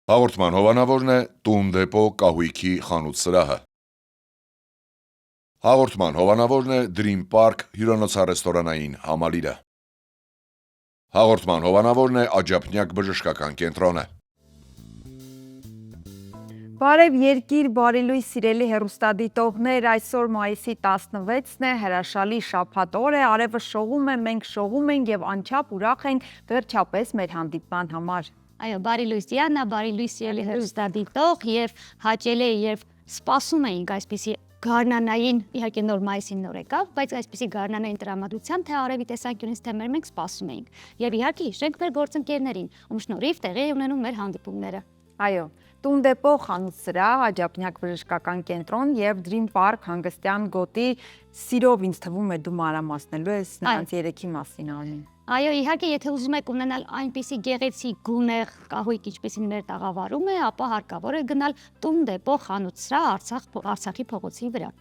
Հաղորդման հովանավորն է «Տուն դեպո կահույքի խանութ սրահը»։ Հաղորդման հովանավորն է Dream Park հյուրանոցառեստորանային համալիրը։ Հաղորդման հովանավորն է Աջափնյակ բժշկական կենտրոնը։ Բարև երկիր, բարի լույս սիրելի հեռուստադիտողներ, այսօր մայիսի 16-ն է, հրաշալի շաբաթ օր է, արևը շողում է, մենք շողում ենք եւ անչափ ուրախ ենք վերջապես մեր հանդիպման համար։ Այո, բարի լույս Դիանա, բարի լույս սիրելի հեռուստադիտող եւ հաճելի է երբ սպասում էինք այսպիսի գարնանային, իհարկե նոր մայիսին նոր եկավ, բայց այսպիսի գարնանային տրամադրության թե արևի տեսանկյունից թե մենք սպասում էինք։ Եվ իհարկե հիշենք մեր գործընկերներին, ում շնորհիվ տեղի է ունենում մեր հանդիպումները։ Այո, Տուն դեպո խանութ սրահ, Աջափնյակ բժշկական կենտրոն եւ Dream Park հանգստյան գոտի, սիրով ինձ թվում է դու մանրամասնելու ես նրանց երեքի մասին Արմին։ Այո, իհարկե, եթե ուզում եք ունենալ այնպիսի գեղեցիկ գունեղ կահույք, ինչպեսին մեր տաղավարում է, ապա հարկավոր է գնալ Տուն դեպո խանութ սրահ Արցախի փողոցի վրա։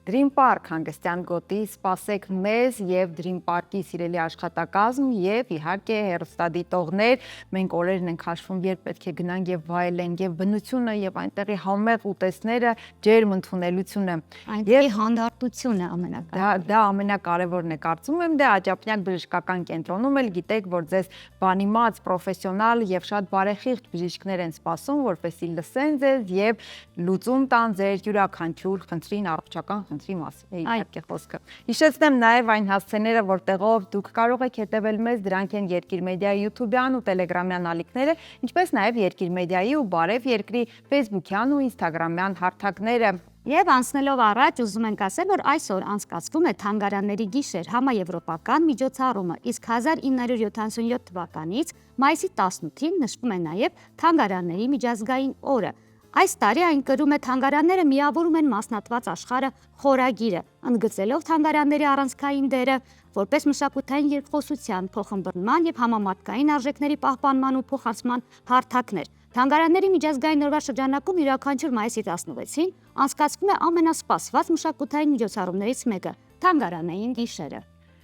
Dream Park հանգստյան գոտի, սպասեք մեզ եւ Dream Park-ի սիրելի աշխատակազմ եւ իհարկե հեռուստադիտողներ, մենք օրերն ենք հաշվում, երբ պետք է գնանք եւ վայելենք եւ բնությունը եւ այնտեղի համեղ ուտեստները, ջերմ ընդունելությունը։ Այնտեղի հանդարտությունը ամենակարևորը։ Դա ամենակարևորն է, կարծում եմ, դե Աջափնյակ բժշկական կենտրոնում էլ գիտեք, որ ձեզ բանիմաց, պրոֆեսիոնալ եւ շատ բարեխիղճ բժիշկներ են սպասում, որպեսզի լսեն ձեզ եւ լուծում տան ձեր յուրաքանչյուր խնդրին, առողջական խնդրի մասին է իհարկե խոսքը։ Հիշեցնեմ նաև այն հասցեները, որտեղով դուք կարող եք հետևել մեզ, դրանք են Երկիր մեդիայի YouTube-յան ու Telegram-յան ալիքները, ինչպես նաև Երկիր մեդիայի ու Բարև Երկրի Facebook-յան ու Instagram-յան հարթակները։ Եվ անցնելով առաջ, ուզում ենք ասել, որ այսօր անցկացվում է Թանգարանների գիշեր համաեվրոպական միջոցառումը, իսկ 1977 թվականից մայիսի 18-ին նշվում է նաև Թանգարանների միջազգային օրը։ Այս տարի այն կրում է թանգարանները միավորում են մասնատված աշխարհը խորագիրը, ընդգծելով թանգարանների առանցքային դերը որպես մշակութային երկխոսության, փոխըմբռնման եւ համամարտկային արժեքների պահպանման ու փոխանցման հարթակներ։ Թանգարանների միջազգային օրվա շրջանակում յուրաքանչյուր մայիսի 16-ին անցկացվում է ամենասպասված մշակութային միջոցառումներից մեկը՝ Թանգարանային գիշերը։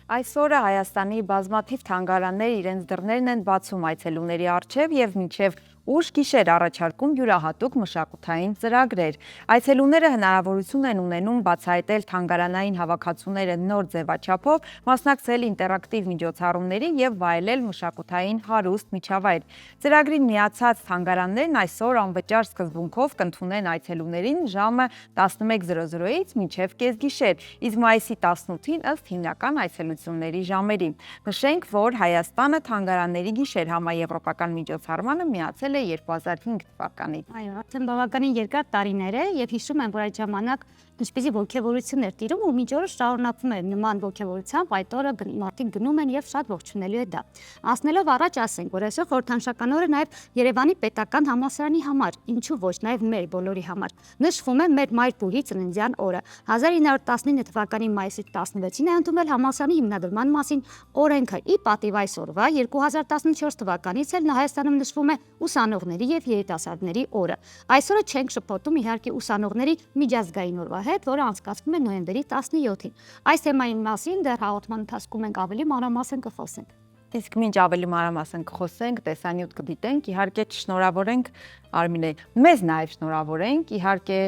Այս օրը Հայաստանի բազմաթիվ թանգարաններ իրենց դռներն են բացում այցելուների առջև եւ մինչեւ ուշ գիշեր առաջարկում յուրահատուկ մշակութային ծրագրեր։ Այցելուները հնարավորություն են ունենում բացահայտել թանգարանային հավաքածուները նոր ձևաչափով, մասնակցել ինտերակտիվ միջոցառումների եւ վայելել մշակութային հարուստ միջավայր։ Ծրագրին միացած թանգարաններն այսօր անվճար սկզբունքով կընդունեն այցելուներին ժամը 11:00-ից մինչեւ կեսգիշեր, իսկ մայիսի 18-ին ըստ հիմնական այցելությունների ժամերի։ Նշենք, որ Հայաստանը թանգարանների գիշեր համաեվրոպական միջոցառմանը միացել 2005 թվականին։ Այո, արդեն բավականին երկար տարիներ է եւ հիշում եմ, որ այդ ժամանակ ինչպեսի ոգևորություն էր տիրում ու մինչ օրս շարունակվում է նման ոգևորությամբ, այդ օրը մարդիկ գնում են եւ շատ ողջունելու է դա։ Անցնելով առաջ ասենք, որ այսօր խորհրդանշական օրը նաեւ Երևանի պետական համալսարանի համար, ինչու ոչ, նաեւ մեր բոլորի համար։ Նշվում է մեր մայրբուհի ծննդյան օրը։ 1919 թվականի մայիսի 16-ին է ընդունվել համալսարանի հիմնադրման մասին օրենքը։ Ի պատիվ այսօրվա 2014 թվականից էլ Հայաստանում նշվում է ուսանողների եւ երիտասարդների օրը։ Այսօրը չենք շփոթում իհարկե ուսանողների միջազգային օրվա հետ, որը անցկացվում է նոյեմբերի 17-ին։ Այս թեմայի մասին դեռ հաղորդման ընթացքում ենք ավելի մանրամասն կխոսենք։ Իսկ մինչ ավելի մանրամասն կխոսենք, տեսանյութ կդիտենք, իհարկե շնորհավորենք Արմինե, մեզ նաև շնորհավորենք, իհարկե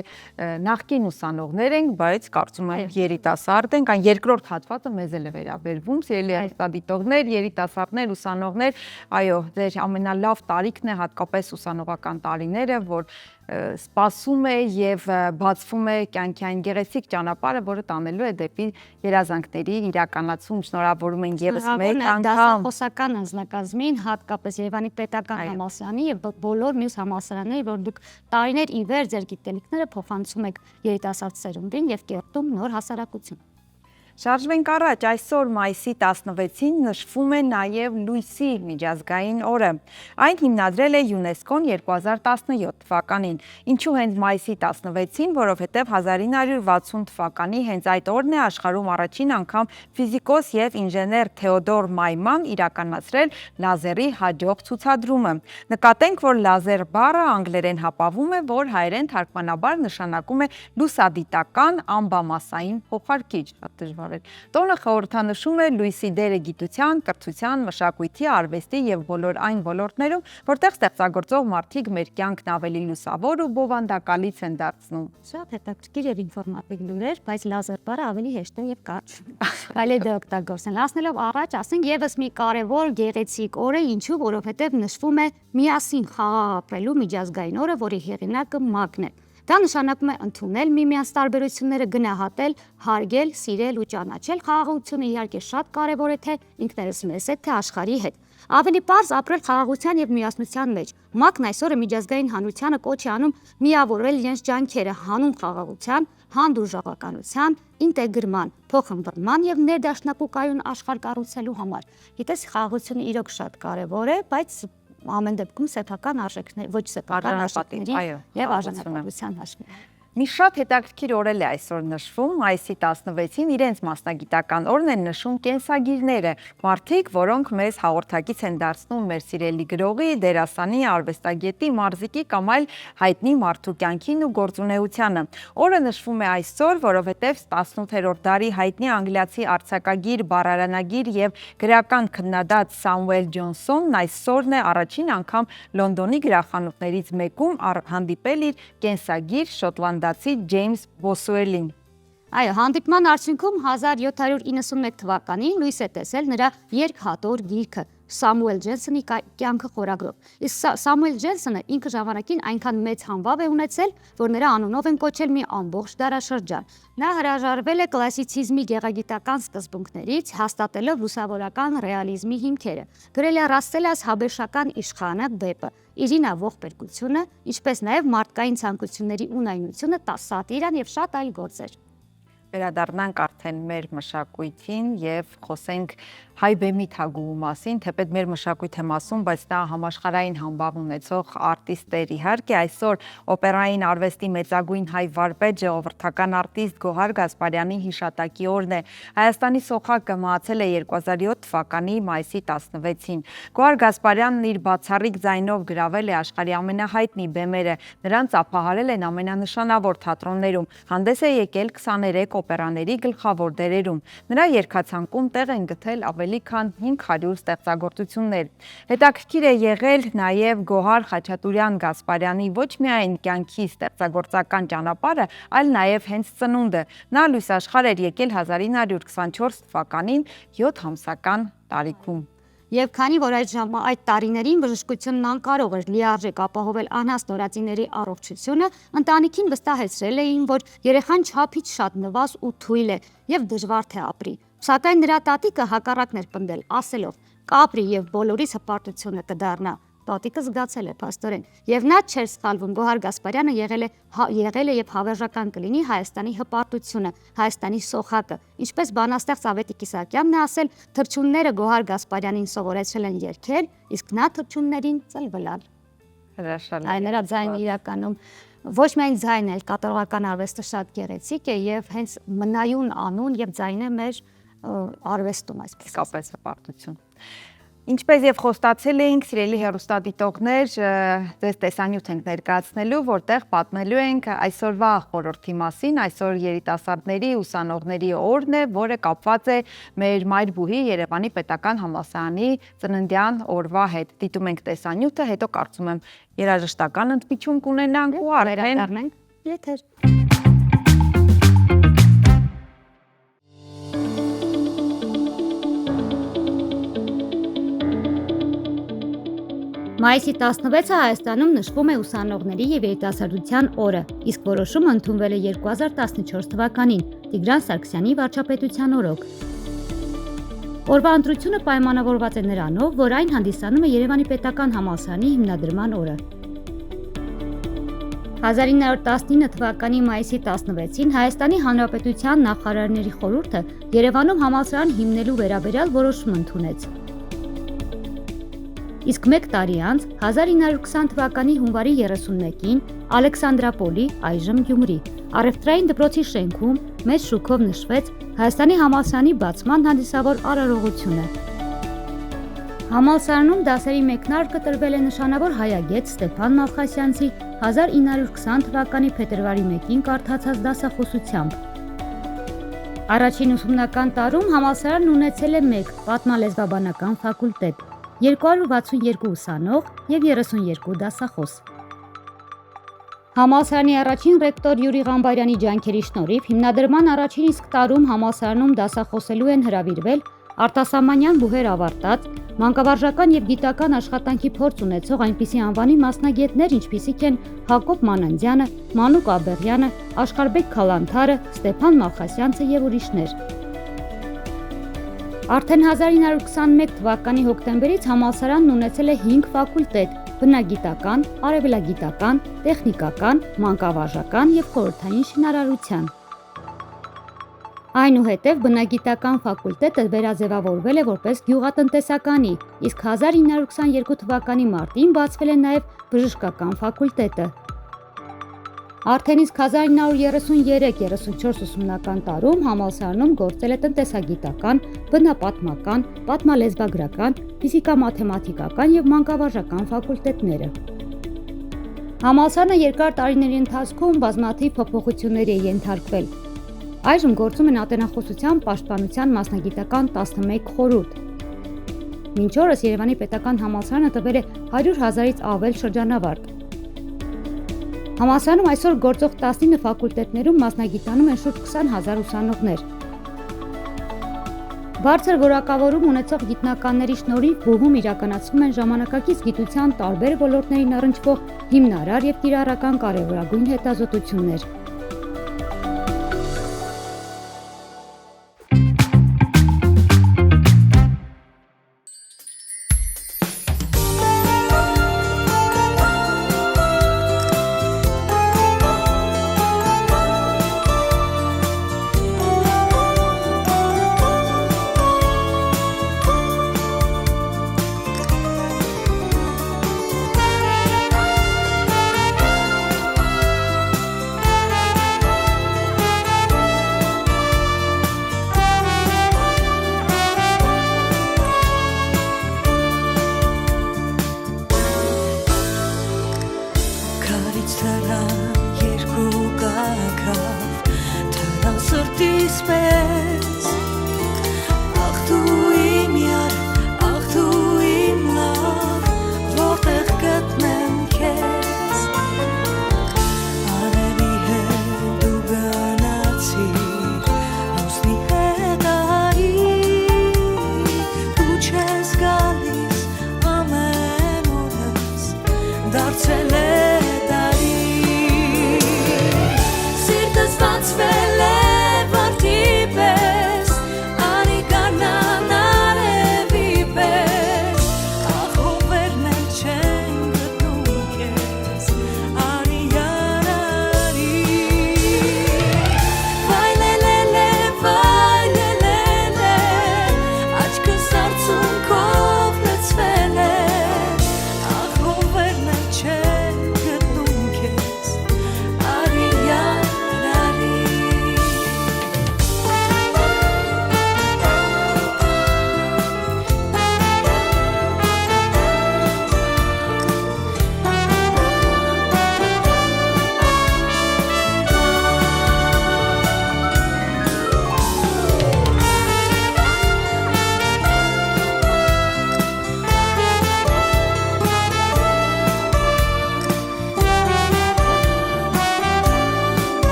նախկին ուսանողներ ենք, բայց կարծում եմ երիտասարդ ենք, այն երկրորդ հատվածը մեզ էլ է վերաբերվում, սիրելի հեռուստադիտողներ, երիտասարդներ, ուսանողներ, այո, ձեր ամենալավ տարիքն է հատկապես ուսանողական տարիները, որ սպասում է եւ բացվում է կյանքի այն գեղեցիկ ճանապարհը, որը տանելու է դեպի երազանքների իրականացում։ Շնորհավորում ենք եւս մեկ անգամ դասախոսական անձնակազմին, հատկապես Երևանի պետական համալսարանի եւ բոլոր մյուս համալսարանների, որ դուք տարիներ ի վեր ձեր գիտելիքները փոխանցում եք երիտասարդ սերունդին եւ կերտում նոր հասարակություն։ Շարժվենք առաջ, այսօր մայիսի 16-ին նշվում է նաև լույսի միջազգային օրը։ Այն հիմնադրել է ՅՈՒՆԵՍԿՕ-ն 2017 թվականին։ Ինչու հենց մայիսի 16-ին, որովհետև 1960 թվականի հենց այդ օրն է աշխարհում առաջին անգամ ֆիզիկոս եւ ինժեներ Թեոդոր Մայման իրականացրել լազերի հաջող ցուցադրումը։ Նկատենք, որ լազեր բառը անգլերեն հապավում է, որ հայերեն թարգմանաբար նշանակում է լուսադիտական ամբամասային փոխարկիչ։ Շատ դժվար հրաժարել։ Տոնը խորհրդանշում է լույսի դերը գիտության, կրթության, մշակույթի, արվեստի եւ բոլոր այն ոլորտներում, որտեղ ստեղծագործող մարդիկ մեր կյանքն ավելի լուսավոր ու բովանդակալից են դարձնում։ Շատ հետաքրքիր եւ ինֆորմատիվ լուրեր, բայց լազեր բառը ավելի հեշտ է եւ կարճ։ Կարելի է դա օգտագործել։ Ասնելով առաջ, ասենք եւս մի կարևոր գեղեցիկ օր է, ինչու, որովհետեւ նշվում է միասին խաղաղ ապրելու միջազգային օրը, որի հեղինակը ՄԱԿ-ն է։ Դա նշանակում է ընդունել միմյանց տարբերությունները, գնահատել, հարգել, սիրել ու ճանաչել։ Խաղաղությունը իհարկե շատ կարևոր է թե ինքներս մեզ հետ, թե աշխարհի հետ։ Ավելի պարզ ապրել խաղաղության եւ միասնության մեջ։ ՄԱԿ-ն այսօր միջազգային հանրությանը կոչ է անում միավորել իրենց ջանքերը հանուն խաղաղության, հանդուրժողականության, ինտեգրման, փոխհմբռնման եւ ներդաշնակուկայուն աշխարհ կառուցելու համար։ Գիտես, խաղաղությունը իրոք շատ կարևոր է, բայց ամեն դեպքում սեփական արժեքներ, ոչ սեփական արժեքների եւ արժանապատվության հաշվին։ Մի շատ հետաքրքիր օր է այսօր նշվում, մայիսի 16-ին իրենց մասնագիտական օրն են նշում կենսագիրները, մարդիկ, որոնք մեզ հաղորդակից են դարձնում մեր սիրելի գրողի, դերասանի, արվեստագետի, մարզիկի կամ այլ հայտնի մարդու կյանքին ու գործունեությանը։ Օրը նշվում է այսօր, որովհետև 18-րդ դարի հայտնի անգլիացի արձակագիր, բառարանագիր եւ գրական քննադատ Սամուել Ջոնսոնն այսօրն է առաջին անգամ Լոնդոնի գրախանութներից մեկում հանդիպել իր կենսագիր շոտլանդացի Ջեյմս Բոսուելին։ Այո, հանդիպման արդյունքում 1791 թվականին լույս է տեսել նրա երկհատոր գիրքը Սամուել Ջենսոնի կյանքը խորագրով։ Իսկ Սամուել Ջենսոնը ինքը ժամանակին այնքան մեծ համբավ է ունեցել, որ նրա անունով են կոչել մի ամբողջ դարաշրջան։ Նա հրաժարվել է կլասիցիզմի գեղագիտական սկզբունքներից, հաստատելով լուսավորական ռեալիզմի հիմքերը։ Գրել է Ռասսելաս հաբեշական իշխանը Բեպը, Իրինա ողբերգությունը, ինչպես նաև մարդկային ցանկությունների ունայնությունը, սատիրան եւ շատ այլ գործեր։ Վերադառնանք արդեն մեր մշակույթին եւ խոսենք հայ բեմի թագուհու մասին, թեպետ մեր մշակույթ եմ ասում, բայց դա համաշխարհային համբավ ունեցող արտիստեր իհարկե այսօր օպերային արվեստի մեծագույն հայ վարպետ ժողովրդական արտիստ Գոհար Գասպարյանի հիշատակի օրն է։ Հայաստանի սոխակը մահացել է 2007 թվականի մայիսի 16-ին։ Գոհար Գասպարյանն իր բացառիկ ձայնով գրավել է աշխարհի ամենահայտնի բեմերը, նրանց ապահարել են ամենանշանավոր թատրոններում, հանդես է եկել 23 օպերաների գլխավոր դերերում։ Նրա երգացանկում տեղ են գտել ավելի քան 500 ստեղծագործություններ։ Հետաքրքիր է եղել նաև Գոհար Խաչատուրյան Գասպարյանի ոչ միայն կյանքի ստեղծագործական ճանապարհը, այլ նաև հենց ծնունդը։ Նա լույս աշխարհ էր եկել 1924 թվականին 7 ամսական տարիքում։ Եվ քանի որ այդ տարիներին բժշկությունն անկարող էր լիարժեք ապահովել անհաս նորածինների առողջությունը, ընտանիքին վստահեցրել էին, որ երեխան չափից շատ նվազ ու թույլ է եւ դժվար թե ապրի։ Սակայն նրա տատիկը հակառակն էր պնդել, ասելով. «Կապրի եւ բոլորիս հպարտությունը կդառնա»։ Տատիկը զգացել է փաստորեն, եւ նա չէր սխալվում։ Գոհար Գասպարյանը եղել է եւ հավերժական կլինի Հայաստանի հպարտությունը, Հայաստանի սոխակը։ Ինչպես բանաստեղծ Ավետիք Իսահակյանն է ասել, թռչունները Գոհար Գասպարյանին սովորեցրել են երգել, իսկ նա թռչուններին ծլվլալ։ Հրաշալի։ Այն նրա ձայնը իրականում ոչ միայն ձայնն է, կատարողական արվեստը շատ գեղեցիկ է եւ հենց մնայուն անուն եւ ձայն է մեր արվեստում, այսպես իսկապես հպարտություն։ Ինչպես եւ խոստացել էինք, սիրելի հեռուստադիտողներ, ձեզ տեսանյութ ենք ներկայացնելու, որտեղ պատմելու ենք այսօրվա խորհրդի մասին, այսօր երիտասարդների ուսանողների օրն է, որը կապված է մեր մայրբուհի Երևանի Պետական Համալսարանի ծննդյան օրվա հետ։ Դիտում ենք տեսանյութը, հետո կարծում եմ երաժշտական ընդմիջում կունենանք ու արդեն եթեր։ Մայիսի 16-ը Հայաստանում նշվում է ուսանողների եւ երիտասարդության օրը, իսկ որոշումը ընդունվել է 2014 թվականին Տիգրան Սարգսյանի վարչապետության օրոք։ Օրվա ընտրությունը պայմանավորված է նրանով, որ այն հանդիսանում է Երևանի Պետական Համալսարանի հիմնադրման օրը։ 1919 թվականի մայիսի 16-ին Հայաստանի Հանրապետության նախարարների խորհուրդը Երևանում համալսարան հիմնելու վերաբերյալ որոշում ընդունեց։ Իսկ մեկ տարի անց 1920 թվականի հունվարի 31-ին Ալեքսանդրապոլի, այժմ Գյումրի, առևտրային դպրոցի շենքում մեծ շուքով նշվեց Հայաստանի համալսարանի բացման հանդիսավոր արարողությունը։ Համալսարանում դասերի մեկնարկը տրվել է նշանավոր հայագետ Ստեփան Մալխասյանցի 1920 թվականի փետրվարի 1-ին կարդացած դասախոսությամբ։ Առաջին ուսումնական տարում համալսարանն ունեցել է 1 պատմալեզվաբանական ֆակուլտետ, 262 ուսանող և 32 դասախոս։ Համալսարանի առաջին ռեկտոր Յուրի Ղամբարյանի ջանքերի շնորհիվ հիմնադրման առաջին իսկ տարում համալսարանում դասախոսելու են հրավիրվել արտասահմանյան բուհեր ավարտած, մանկավարժական և գիտական աշխատանքի փորձ ունեցող այնպիսի անվանի մասնագետներ, ինչպիսիք են Հակոբ Մանանդյանը, Մանուկ Աբեղյանը, Աշխարհբեկ Քալանթարը, Ստեփան Մալխասյանցը և ուրիշներ։ Արդեն 1921 թվականի հոկտեմբերից համալսարանն ունեցել է 5 ֆակուլտետ՝ բնագիտական, արևելագիտական, տեխնիկական, մանկավարժական և խորհրդային շինարարության։ Այնուհետև բնագիտական ֆակուլտետը վերաձևավորվել է որպես գյուղատնտեսականի, իսկ 1922 թվականի մարտին բացվել է նաև բժշկական ֆակուլտետը։ Արդեն իսկ 1933-34 ուսումնական տարում համալսարանում գործել է տնտեսագիտական, բնապատմական, պատմալեզվագրական, ֆիզիկա-մաթեմատիկական և մանկավարժական ֆակուլտետները։ Համալսարանը երկար տարիների ընթացքում բազմաթիվ փոփոխությունների է ենթարկվել։ Այժմ գործում են ատենախոսության պաշտպանության մասնագիտական 11 խորհուրդ։ Մինչ օրս Երևանի պետական համալսարանը տվել է 100,000-ից ավել շրջանավարտ։ Համալսարանում այսօր գործող 19 ֆակուլտետներում մասնագիտանում են շուրջ 20,000 ուսանողներ։ Բարձր որակավորում ունեցող գիտնականների շնորհիվ բուհում իրականացվում են ժամանակակից գիտության տարբեր ոլորտներին առնչվող հիմնարար և կիրառական կարևորագույն հետազոտություններ։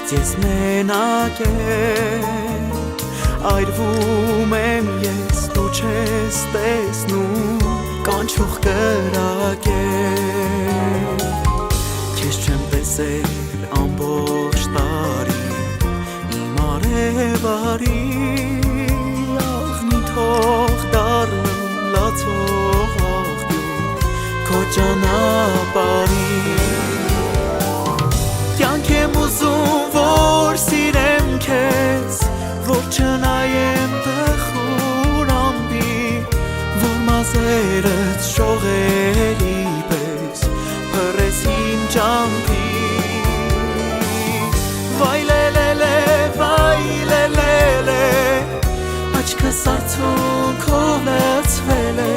բայց ես մենակ եմ, այրվում եմ ես, դու չես տեսնում, կանչող կրակ եմ, քեզ չեմ տեսել ամբողջ տարի, իմ արևարի, աղնի թող դառնամ լացող աղբյուր, քո ճանապարհի Կյանք եմ ուզում, որ սիրեմ քեզ, որ չնայեմ տխուր ամբի, որ մազերդ շողերի պես հռես իմ ճամփի Վայ լելելե, աչքս արցունքով լցվել է,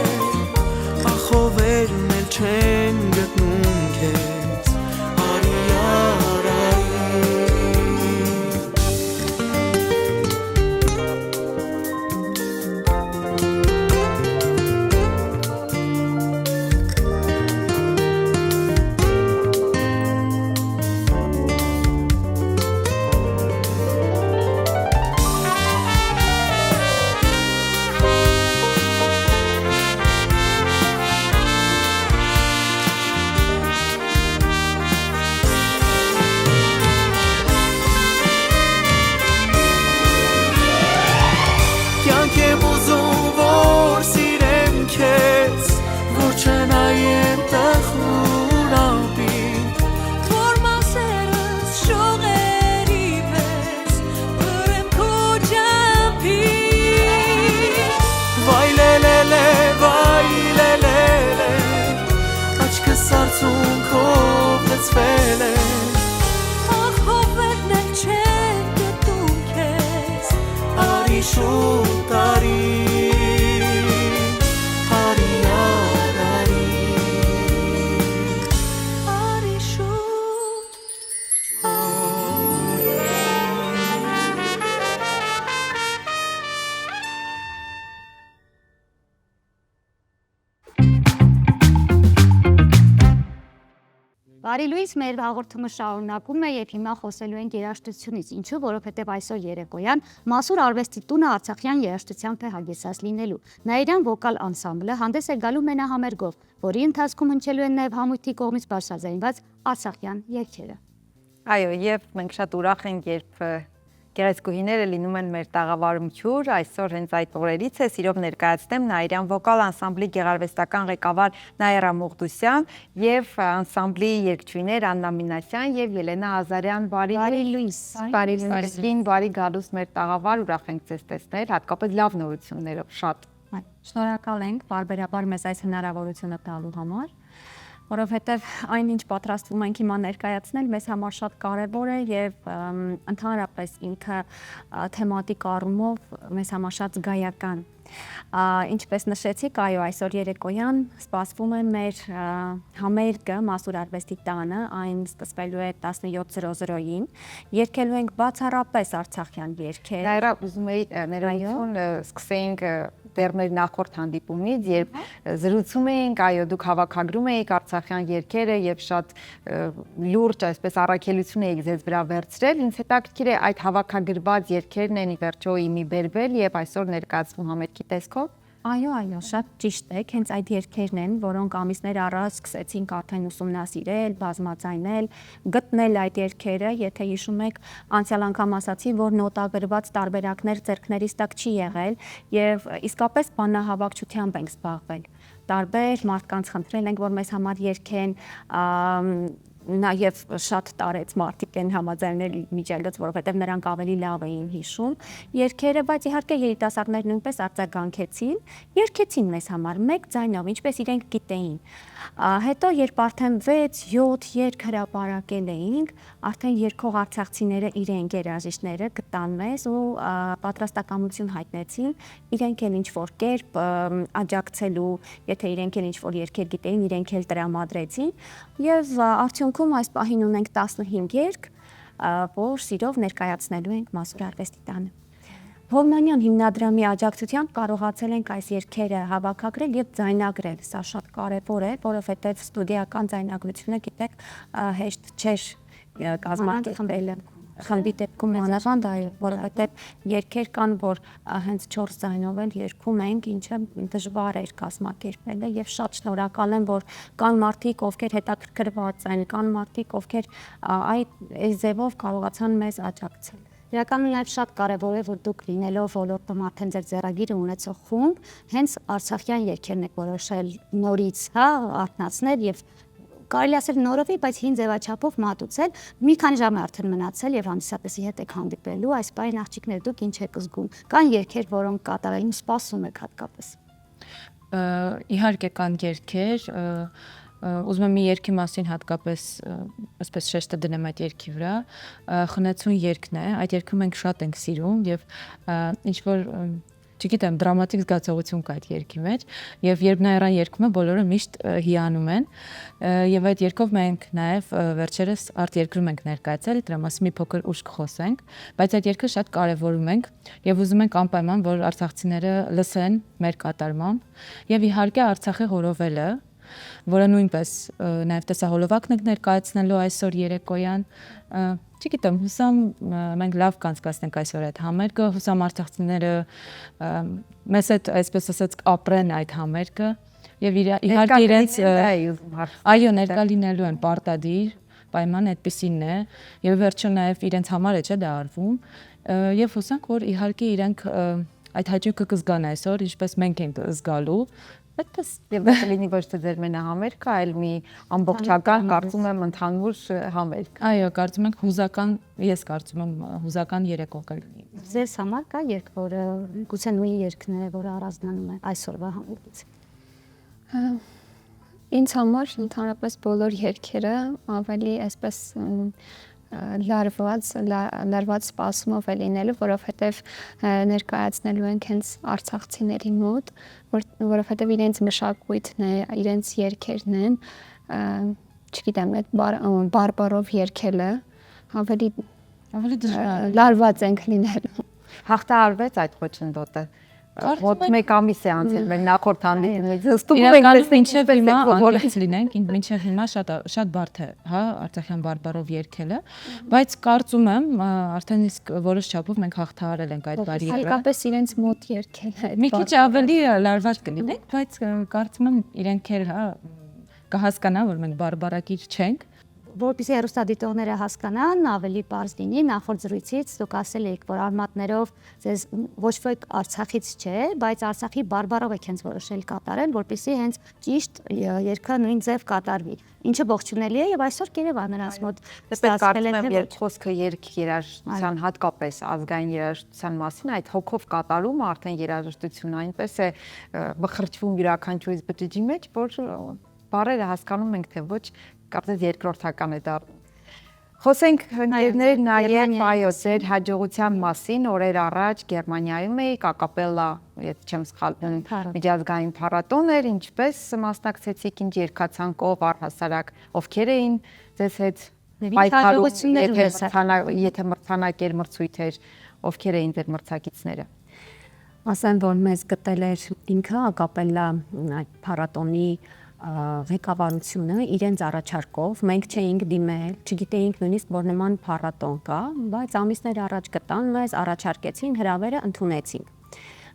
Իրանք եմ ուզում որ սիրեմ քեզ որ չնայեմ տխուր ամպին Որ մասերս շողերի պես Բրեմ քո ճամփին Վայ լելե աչքս արցունքով լցվել է Ախ հովերն էլ չեն գտում քեզ Արի շուտ արի Արի շուտ Բարի լույս, մեր հաղորդումը շարունակում է եւ հիմա խոսելու ենք երաժշտությունից։ Ինչու, որովհետեւ այսօր երեկոյան Մասուր արվեստի տունը Արցախյան երաժշտությամբ է հագեցած լինելու։ Նաիրյան վոկալ անսամբլը հանդես է գալու մենահամերգով, որի ընթացքում հնչելու են նաեւ համույթի կողմից բարձրաձայնված արցախյան երգերը։ Այո, եւ մենք շատ ուրախ ենք, երբ գեղեցկուհիները լինում են մեր տաղավարում քյուր, այսօր հենց այդ օրերից է սիրով ներկայացնեմ Նաիրյան վոկալ անսամբլի գեղարվեստական ղեկավար Նաիրա Մուղդուսյան եւ անսամբլի երգչուհիներ Աննա Մինասյան եւ Ելենա Ազարյան։ Բարի լույս։ Բարի լույս։ Բարի գալուս մեր տաղավար, ուրախ ենք ձեզ տեսնել, հատկապես լավ նորություններով շատ։ Շնորհակալ ենք բարբերաբար մեզ այս հնարավորությունը տալու համար, որովհետև այնինչ պատրաստվում ենք հիմա ներկայացնել, մեզ համար շատ կարևոր է եւ ընդհանրապես ինքը թեմատիկ առումով մեզ համար շատ զգայական։ Ինչպես նշեցիք, այո, այսօր երեկոյան սպասվում է մեր համերգը Մասուր արվեստի տանը, այն սկսվելու է 17:00-ին, երգելու ենք բացառապես արցախյան երգեր։ Նաիրա, ուզում էի ներողություն սկսենք դեռ մեր նախորդ հանդիպումից, երբ զրուցում էինք, այո, դուք հավաքագրում էիք արցախյան երգերը եւ շատ լուրջ այսպես առաքելություն էիք ձեզ վրա վերցրել, ինձ հետաքրքիր է այդ հավաքագրված երգերն են ի վերջո իմի բերվել եւ այսօր ներկայացվում համերգի տեսքով։ Այո, շատ ճիշտ է, հենց այդ երգերն են, որոնք ամիսներ առաջ սկսեցինք արդեն ուսումնասիրել, բազմաձայնել, գտնել այդ երգերը, եթե հիշում եք, անցյալ անգամ ասացի, որ նոտագրված տարբերակներ ձեռքներիս տակ չի եղել եւ իսկապես բանահավաքչությամբ ենք զբաղվել։ Տարբեր մարդկանց խնդրել ենք, որ մեզ համար երգեն, նաև շատ տարեց մարդիկ են համաձայնել միջելոց, որովհետև նրանք ավելի լավ էին հիշում երգերը, բայց իհարկե երիտասարդներ նույնպես արձագանքեցին, երգեցին մեզ համար մեկ ձայնով, ինչպես իրենք գիտեին։ Հետո երբ արդեն 6-7 երգ հրապարակել էինք, արդեն երգող արցախցիները իրենք երաժիշտները գտան մեզ ու պատրաստակամություն հայտնեցին, իրենք էլ ինչ-որ կերպ աջակցելու, եթե իրենք էլ ինչ-որ երգեր գիտեին, իրենք էլ տրամադրեցին եւ արդյունքում այս պահին ունենք 15 երգ, որ սիրով ներկայացնելու ենք Մասուր արվեստի տանը։ Հովնանյան հիմնադրամի աջակցությամբ կարողացել ենք այս երգերը հավաքագրել եւ ձայնագրել։ Սա շատ կարեւոր է, որովհետեւ ստուդիական ձայնագրությունը, գիտեք, հեշտ չէր կազմակերպել խմբի դեպքում մանավանդ, որովհետեւ երգեր կան, որ հենց 4 ձայնով էլ երգում ենք, ինչը դժվար էր կազմակերպելը եւ շատ շնորհակալ եմ, որ կան մարդիկ, ովքեր հետաքրքրված են, կան մարդիկ, ովքեր այդ ձևով կարողացան մեզ աջակցել։ Իրականում նաև շատ կարևոր է, որ դուք լինելով ոլորտում արդեն ձեր ձեռագիրը ունեցող խումբ, հենց արցախյան երգերն եք որոշել նորից, արթնացնել եւ կարելի ասել նորովի, բայց հին ձևաչափով մատուցել։ Մի քանի ժամ է արդեն մնացել եւ հանդիսատեսի հետ եք հանդիպելու, այս պահին աղջիկներ դուք ինչ եք զգում։ Կան երգեր, որոնք կատարելուն սպասում եք հատկապես։ Իհարկե կան երգեր, ուզում եմ մի երգի մասին հատկապես այսպես շեշտը դնեմ այդ երգի վրա, խնեցուն երգն է, այդ երգը մենք շատ ենք սիրում եւ ինչ որ չգիտեմ, դրամատիկ զգացողություն կա այդ երգի մեջ եւ երբ Նաիրան երգում է, բոլորը միշտ հիանում են եւ այդ երգով մենք նաեւ վերջերս արտերկրում ենք ներկայացել, դրա մասին մի փոքր ուշ կխոսենք, բայց այդ երգը շատ կարեւորում ենք եւ ուզում ենք անպայման, որ արցախցիները լսեն մեր կատարմամբ եւ իհարկե Արցախի հորովելը, որը նույնպես նաև տեսահոլովակն եք ներկայացնելու այսօր երեկոյան, չգիտեմ, հուսամ մենք լավ կանցկացնենք այսօր այդ համերգը, հուսամ արցախցիները մեզ հետ այսպես ասած ապրեն այդ համերգը եւ իհարկե իրենց այո ներկա լինելու են պարտադիր, պայման այդպեսին է եւ վերջը նաև իրենց համար է չէ դա արվում եւ հուսանք որ իհարկե իրենք այդ հաճույքը կզգան այսօր, ինչպես մենք ենք զգալու, այդպես Եվ դա լինի ոչ թե ձեր մենահամերգը, այլ մի ամբողջական, կարծում եմ, ընդհանուր համերգ։ այո, կարծում ենք հուզական, ես կարծում եմ հուզական երեկո կլինի։ Ձեզ համար կա երգ, որը գուցե նույն երգն է, որը առանձնանում է այսօրվա համերգից։ Ինձ համար ընդհանրապես բոլոր երգերը ավելի այսպես լարված սպասումով է լինելու, որովհետև ներկայացնելու ենք հենց արցախցիների մոտ, որովհետև իրենց մշակույթն է, իրենց երգերն են, չգիտեմ, այդ բարբարով երգելը ավելի դժվար։ լարված ենք լինելու։ Հաղթահարվեց այդ խոչընդոտը։ Մոտ մեկ ամիս է անցել մեր նախորդ հանդիպումից։ Հստում ենք Իրականում մինչև հիմա անկեղծ լինենք, մինչև հիմա շատ բարդ է, հա, արցախյան բարբարով երգելը, բայց կարծում եմ արդեն իսկ որոշ չափով մենք հաղթահարել ենք այդ բարիերը։ Հատկապես իրենց մոտ երգելը։ Մի քիչ ավելի լարված կլինենք, բայց կարծում եմ իրենք էլ, հա, կհասկանան, որ մենք բարբարակիր չենք։ Որպեսզի հեռուստադիտողները հասկանան, ավելի པարզ լինի, նախորդ զրույցից դուք ասել եք, որ արմատներով ձեզ ոչ ոք Արցախից չէ, բայց Արցախի բարբարով եք հենց որոշել կատարել, որպեսզի հենց ճիշտ երգը նույն ձև կատարվի։ Ինչը ողջունելի է եւ այսօր Երևան նրանց մոտ ստացվել է, երբ խոսքը երգ երաժշտության, հատկապես ազգային երաժշտության մասին, այդ հոգով կատարումը արդեն երաժշտություն այնպես է բխրճվում յուրաքանչյուրից բջիջի մեջ, որ բառերը հասկանում ենք թե ոչ, կարծես երկրորդական է դառնում։ Խոսենք ընկերներ նաև այո, ձեր հաջողության մասին, օրեր առաջ Գերմանիայում էիք, ակապելլա, եթե չեմ սխալվում, միջազգային փառատոն էր, ինչպես մասնակցեցիք, ինչ երգացանկով, առհասարակ ովքեր էին ձեզ հետ պայքարում, եթե մրցանակեր, մրցույթեր, ովքեր էին ձեր մրցակիցները։ Ասեմ, որ մեզ գտել էր ինքը ակապելլա փառատոնի ղեկավարությունը իրենց առաջարկով, մենք չէինք դիմել, չգիտեինք նույնիսկ որ նման փառատոն կա, բայց ամիսներ առաջ գտան, մեզ առաջարկեցին, հրավերը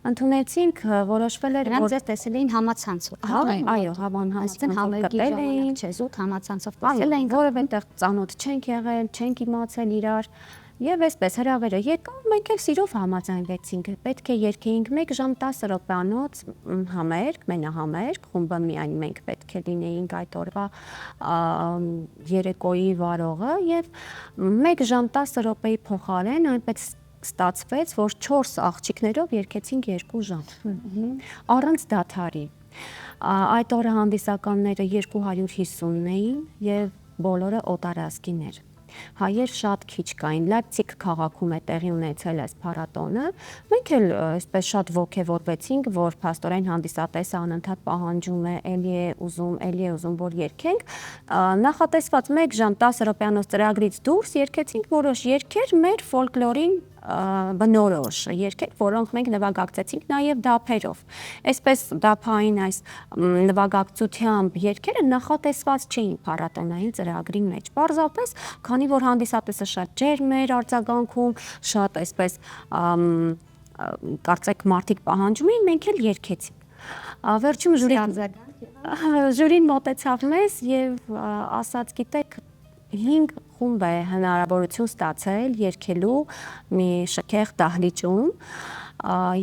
ընդունեցինք, որոշվել էր, որ ձեզ տեսել էին համացանցով։ Այո, համացանցով համերգել էին, չեզուտ համացանցով տեսել էին, որևէ տեղ ծանոթ չենք եղել, չենք իմացել իրար։ Եվ այսպես հրավերը եկավ, մենք էլ սիրով համաձայնվեցինք, պետք է երգեինք 1 ժամ 10 րոպեանոց համերգ, մենահամերգ, խումբը միայն մենք պետք է լինեինք այդ օրվա երեկոյի վարողը եւ 1 ժամ 10 րոպեի փոխարեն այնպես ստացվեց, որ 4 աղջիկներով երգեցինք 2 ժամ առանց դադարի։ Այդ օրը հանդիսականները 250-ն էին եւ բոլորը օտարազգիներ։ Հայեր շատ քիչ կային, Լայպցիգ քաղաքում է տեղի ունեցել այս փառատոնը։ Մենք էլ այսպես շատ ոգևորվեցինք, որ փաստորեն հանդիսատեսը անընդհատ պահանջում է, էլի է ուզում, որ երգենք։ Նախատեսված 1 ժամ 10 րոպեանոց ծրագրից դուրս երգեցինք որոշ երգեր մեր ֆոլկլորին բնորոշ երգեր, որոնք մենք նվագակցեցինք նաև դափերով։ Այսպես դափային այս նվագակցությամբ երգերը նախատեսված չէին փառատոնային ծրագրի մեջ։ Պարզապես, քանի որ հանդիսատեսը շատ ջերմ էր արձագանքում, շատ այսպես կարծեք մարդիկ պահանջում էին, մենք էլ երգեցինք։ Վերջում ժյուրին մոտեցավ մեզ եւ ասաց, գիտեք, 5 խումբ է հնարավորություն ստացել երգելու մի շքեղ դահլիճում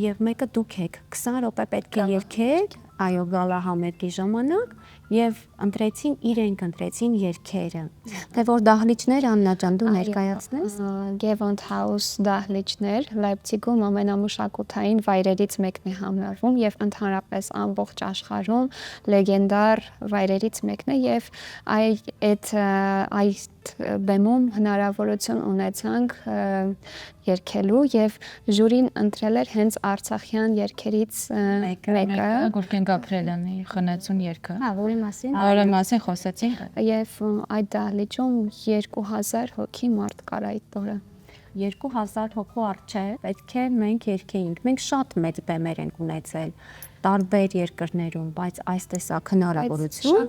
եւ մեկը դուք եք 20 րոպե պետք է երգեք այո գալա համերգի ժամանակ եւ իրենք ընտրեցին երգերը թե որ դահլիճներ Աննա ջան դու ներկայացնես Gewandhaus դահլիճներ Լայպցիգում ամենամշակութային վայրերից մեկն է համարվում եւ ընդհանրապես ամբողջ աշխարհում լեգենդար վայրերից մեկն է եւ այդ բեմում հնարավորություն ունեցանք երգելու եւ ժյուրին ընտրել էր հենց արցախյան երգերից մեկը Գուրգեն Գաբրելյանի խնայցուն երգը որի մասին մասին խոսեցինք եւ այդ դահլիճում 2000 հոգի մարդ կար այդ օրը 2000 հոգու առջև պետք է մենք երգեինք մենք շատ մեծ բեմեր ենք ունեցել տարբեր երկրներում, բայց այս տեսակ հնարավորություն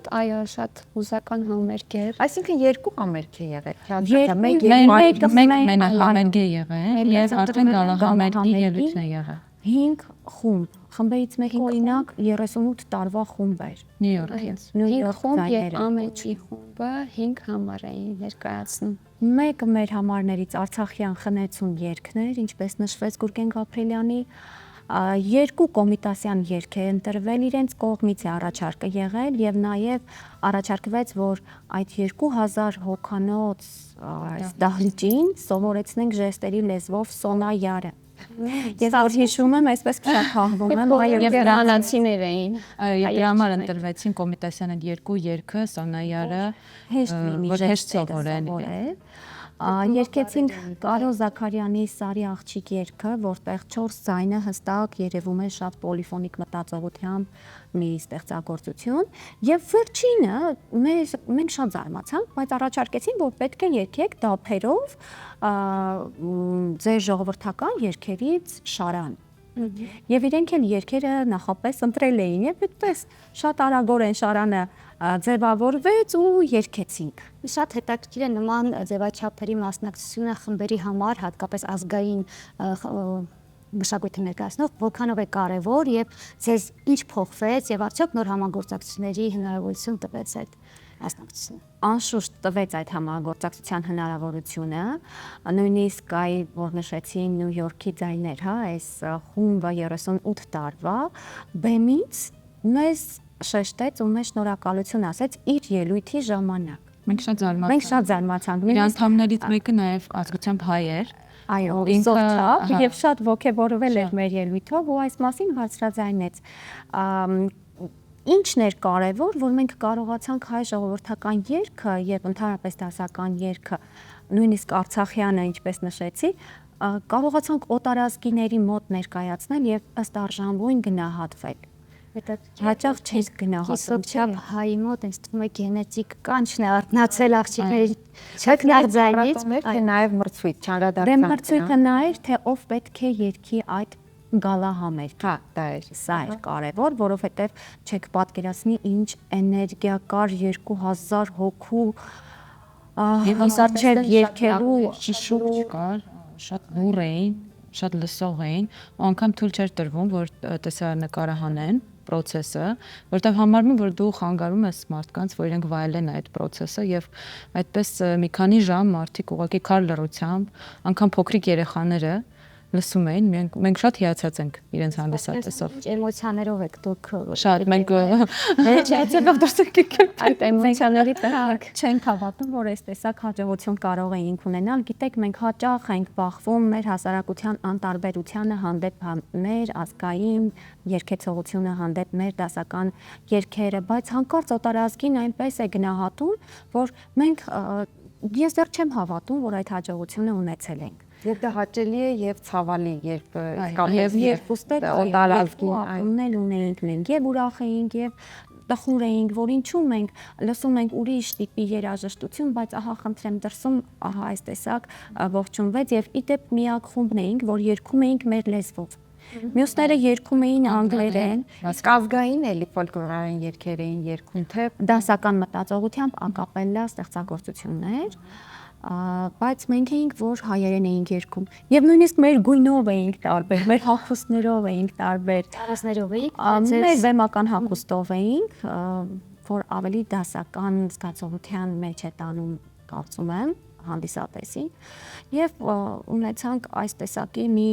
շատ հուզական համերգ էր։ Այսինքն 2 համերգ է եղել։ Մեկ մենահամերգ է եղել եւ արդեն գալահամերգի ելույթն է եղել։ 5 խումբ, խմբերից մեկը օրինակ 38 տարվա խումբ էր։ Նյու Յորքում եւ ամենի խումբը 5 համար էին ներկայացնում։ Մեկը մեր համարներից Արցախյան խնայցուն երգներ, ինչպես նշվեց Գուրգեն Գաբրելյանի Երկու կոմիտասյան երգ է ընտրվել իրենց կողմից է առաջարկը եղել եւ նաեւ առաջարկվեց, որ այդ 2000 հոգանոց այս դահլիճին սովորեցնենք ժեստերի լեզվով Սոնայարը։ Ես որ հիշում եմ, այսպես շատ հաղվում եմ, Եւ գրանացիներ էին։ Եվ դրա համար ընտրվեցին կոմիտասյան այդ երկու երգը, Սոնայարը, հեշտ լինի որ հեշտ ժեստերը սովորեն։ սովորել։ Երկեցինք Կարո Զաքարյանի Սարի աղջիկ երգը, որտեղ 4 ձայնը հստակ երևում է շատ պոլիֆոնիկ մտածողությամբ մի ստեղծագործություն, եւ վերջինը մենք շատ զարմացանք, բայց առաջարկեցին, որ պետք է երգեք դափերով ձեր ժողովրդական երգերից շարան։ Եվ իրենք էլ երգերը նախապես ընտրել էին եւ այդպես շատ արագորեն շարանը ձևավորվեց ու երգեցինք։ Շատ հետաքրքիր է նման ձևաչափերի մասնակցությունը խմբերի համար, հատկապես ազգային մշակույթը ներկայացնող, որքանով է կարևոր եւ ձեզ ինչ փոխվեց եւ արդյոք նոր համագործակցությունների հնարավորություն տվեց այդ մասնակցությունը։ Անշուշտ տվեց այդ համագործակցության հնարավորությունը, նույնիսկ այ որ նշեցի Նյու Յորքի ձայներ, հա, այս խումբը 38 տարվա բեմից մեզ շեշտեց ու մեզ շնորհակալություն ասեց իր ելույթի ժամանակ։ Մենք շատ զարմացանք։ Մենք շատ զարմացանք։ Իր անդամներից մեկը նաև ազգությամբ հայ էր։ Այո, ինքը, ինքնաչափ ահա, եւ շատ ողջորվել էր մեր ելույթով ու այս մասին բարձրաձայնեց։ Ինչն էր կարևոր, որ մենք կարողացանք հայ ժողովրդական երգը եւ ընդհանրապես դասական երգը, նույնիսկ արցախյանը, ինչպես նշեցի, կարողացանք օտարազգիների մոտ ներկայացնել եւ ըստ արժանվույն գնահատվել։ Հաճախ չես գնահատում, Իսոչափ հայի մոտ ինձ թվում է գենետիկ կանչն է արտնացել աղջիկների չկնարձայից, Թե նաև մրցույթ դե չանդրադարձանք։ մրցույթը նա էր, թե ով պետք է երգի այդ գալահամերգ։ Հա, դա էր։ Սա էր կարևոր, որովհետև չեք պատկերացնի ինչ էներգիա կար 2000 հոգու հիսարչեր երկելու շուշ կար, շատ լուր էին, շատ լսող էին, ու անգամ թույլ չէր տրվում, որ տեսանկարահանեն process-ը, որտեղ համարում եմ, որ դու խանգարում ես մարդկանց, որ իրենք վայելեն այդ process-ը եւ այդպես մի քանի ժամ մարդիկ ուղղակի քար լռությամբ, անգամ փոքրիկ երեխաները լսում էին, մենք շատ հիացած ենք իրենց հանդիսատեսով։ Էմոցիաներով եք դուք Շատ մենք Չեցելով դուրս եկեք այդ էմոցիաների տակ չենք հավատում, որ այս տեսակ հաջողություն կարող էինք ունենալ։ Գիտեք, մենք հաճախ ենք բախվում մեր հասարակության անտարբերությանը հանդեպ մեր ազգային երգեցողությունը հանդեպ մեր դասական երգերը, բայց հանկարծ օտարազգին այնպես է գնահատում, որ մենք ես դեռ չեմ հավատում, որ այդ հաջողությունը ունեցել ենք։ Եվ դա հաճելի է եւ ցավալի, երբ Եվ երկուստ էլ ապրումներ ունեինք մենք եւ ուրախ էինք եւ տխուր էինք, որ ինչու մենք լսում ենք ուրիշ տիպի երաժշտություն, բայց ահա խնդրեմ դրսում ահա այս տեսակ ողջունվեց եւ իդեպ միակ խումբն էինք, որ երգում էինք մեր լեզվով։ Մյուսները երգում էին անգլերեն, ազգային էլի ֆոլկլորային երգեր էին երգում, թե դասական մտածողությամբ ակապելլա ստեղծագործություններ, բայց մենք էինք, որ հայերեն էինք երգում եւ նույնիսկ մեր գույնով էինք տարբեր, մեր հագուստներով էինք տարբեր, տարածներով եք մեր վեմական հագուստով էինք, որ ավելի դասական զգացողության մեջ է տանում, կարծում եմ, հանդիսատեսին եւ ունեցանք այս տեսակի մի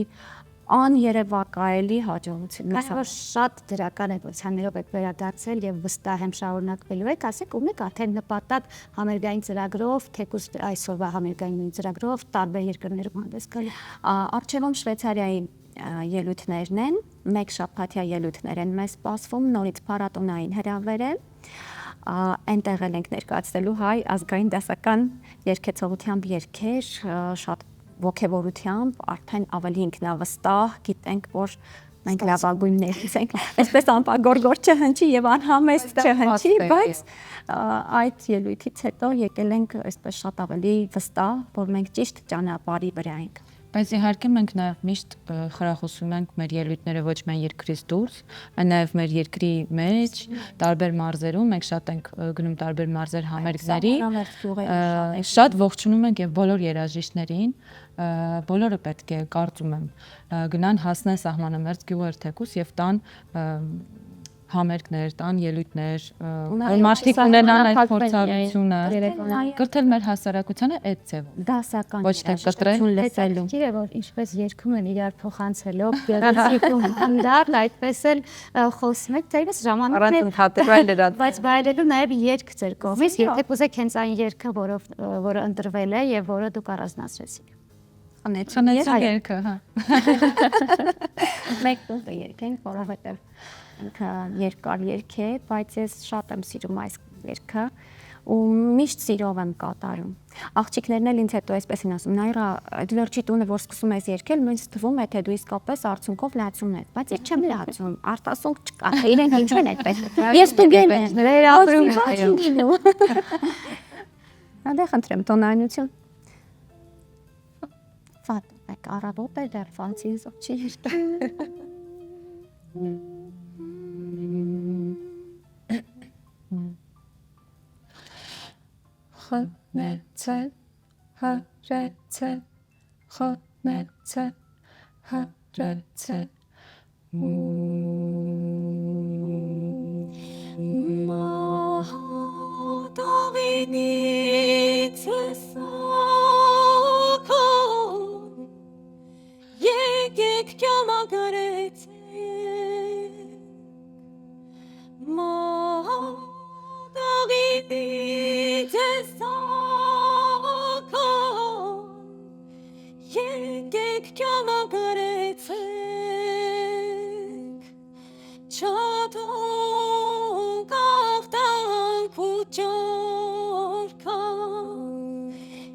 աներևակայելի հաջողություն։ Այսօր շատ դրական էմոցիաներով եք վերադարձել եւ վստահ եմ շարունակվելու եք, ասեք ունեք արդեն նպատակ համերգային ծրագրով, թեկուզ այսօրվա համերգային ծրագրով տարբեր երկրներում հանդես գալ։ Առջևում Շվեյցարիայի ելույթներն են, մեկ շաբաթյա ելույթներ են մեզ սպասվում, նորից փառատոնային հրավերել։ Այնտեղ ենք ներկայացնելու հայ ազգային դասական երգեցողությամբ երգեր, շատ ոգևորությամբ, արդեն ավելի ինքնավստահ, գիտենք, որ մենք լավագույններից ենք, այսպես անպագորգոր չհնչի եւ անհամեստ չհնչի, բայց այդ ելույթից հետո եկել ենք այսպես շատ ավելի վստահ, որ մենք ճիշտ ճանապարհի վրա ենք։ Բայց իհարկե մենք նաև միշտ խրախուսում ենք մեր ելույթները ոչ միայն երկրից դուրս, այլ նաև մեր երկրի մեջ, տարբեր մարզերում, մենք շատ ենք գնում տարբեր մարզեր համերգների, շատ ողջունում ենք եւ բոլոր երաժիշտներին, բոլորը պետք է, կարծում եմ, գնան հասնեն սահմանամերձ գյուղեր թեկուս եւ տան համերգներ, տան ելույթներ, Նաև մարդիկ տեսակ ունենան այդ մնացածներ փորձառությունը, Երևանում։ կրթել մեր հասարակությանը այդ ձևով։ Դասական Ոչ թե կտրել։ լսելու։ Գիտե որ ինչպես երգում են իրար փոխանցելով, գեղեցիկում հանդարտ, այդպես էլ խոսում եք, թե այս Առանց ժամանակներ ընդհատելու այլ լրացում։ բայց բայրելու նաև երգ ձեր կողմից, եթե կուզեք հենց այն երգը, որը ընտրվել է եւ որը դուք առանձնացրեցիք։ Խնեցող երգը, հա։ Մեկ տուն երկենք, որովհետև ինքը երկար երգ է, բայց ես շատ եմ սիրում այս երգը ու միշտ սիրով եմ կատարում։ Աղջիկներն էլ ինձ հետո այսպես են ասում, Նայրա, այդ վերջի տունը որ սկսում ես երգել, ինձ թվում է թե դու իսկապես արդյունքով լացում ես, բայց ես չեմ լացում, արտասունք չկա, իրենք ինչու են այդպես։ Ես տուգել եմ, վերապրում։ Անդե խնդրեմ տոնայնություն։ Ֆատ, մեկ առավոտ է դեռ ֆրանսիզով չի երթա։ Խնեցել, հարեցել, խնեցել, հարեցել։ Դավինից սակոն եկեք կյամագարեցեք Դավինից սակոն եկեք կյամագարեցեք Չատոն կաղտանք ու ճորքան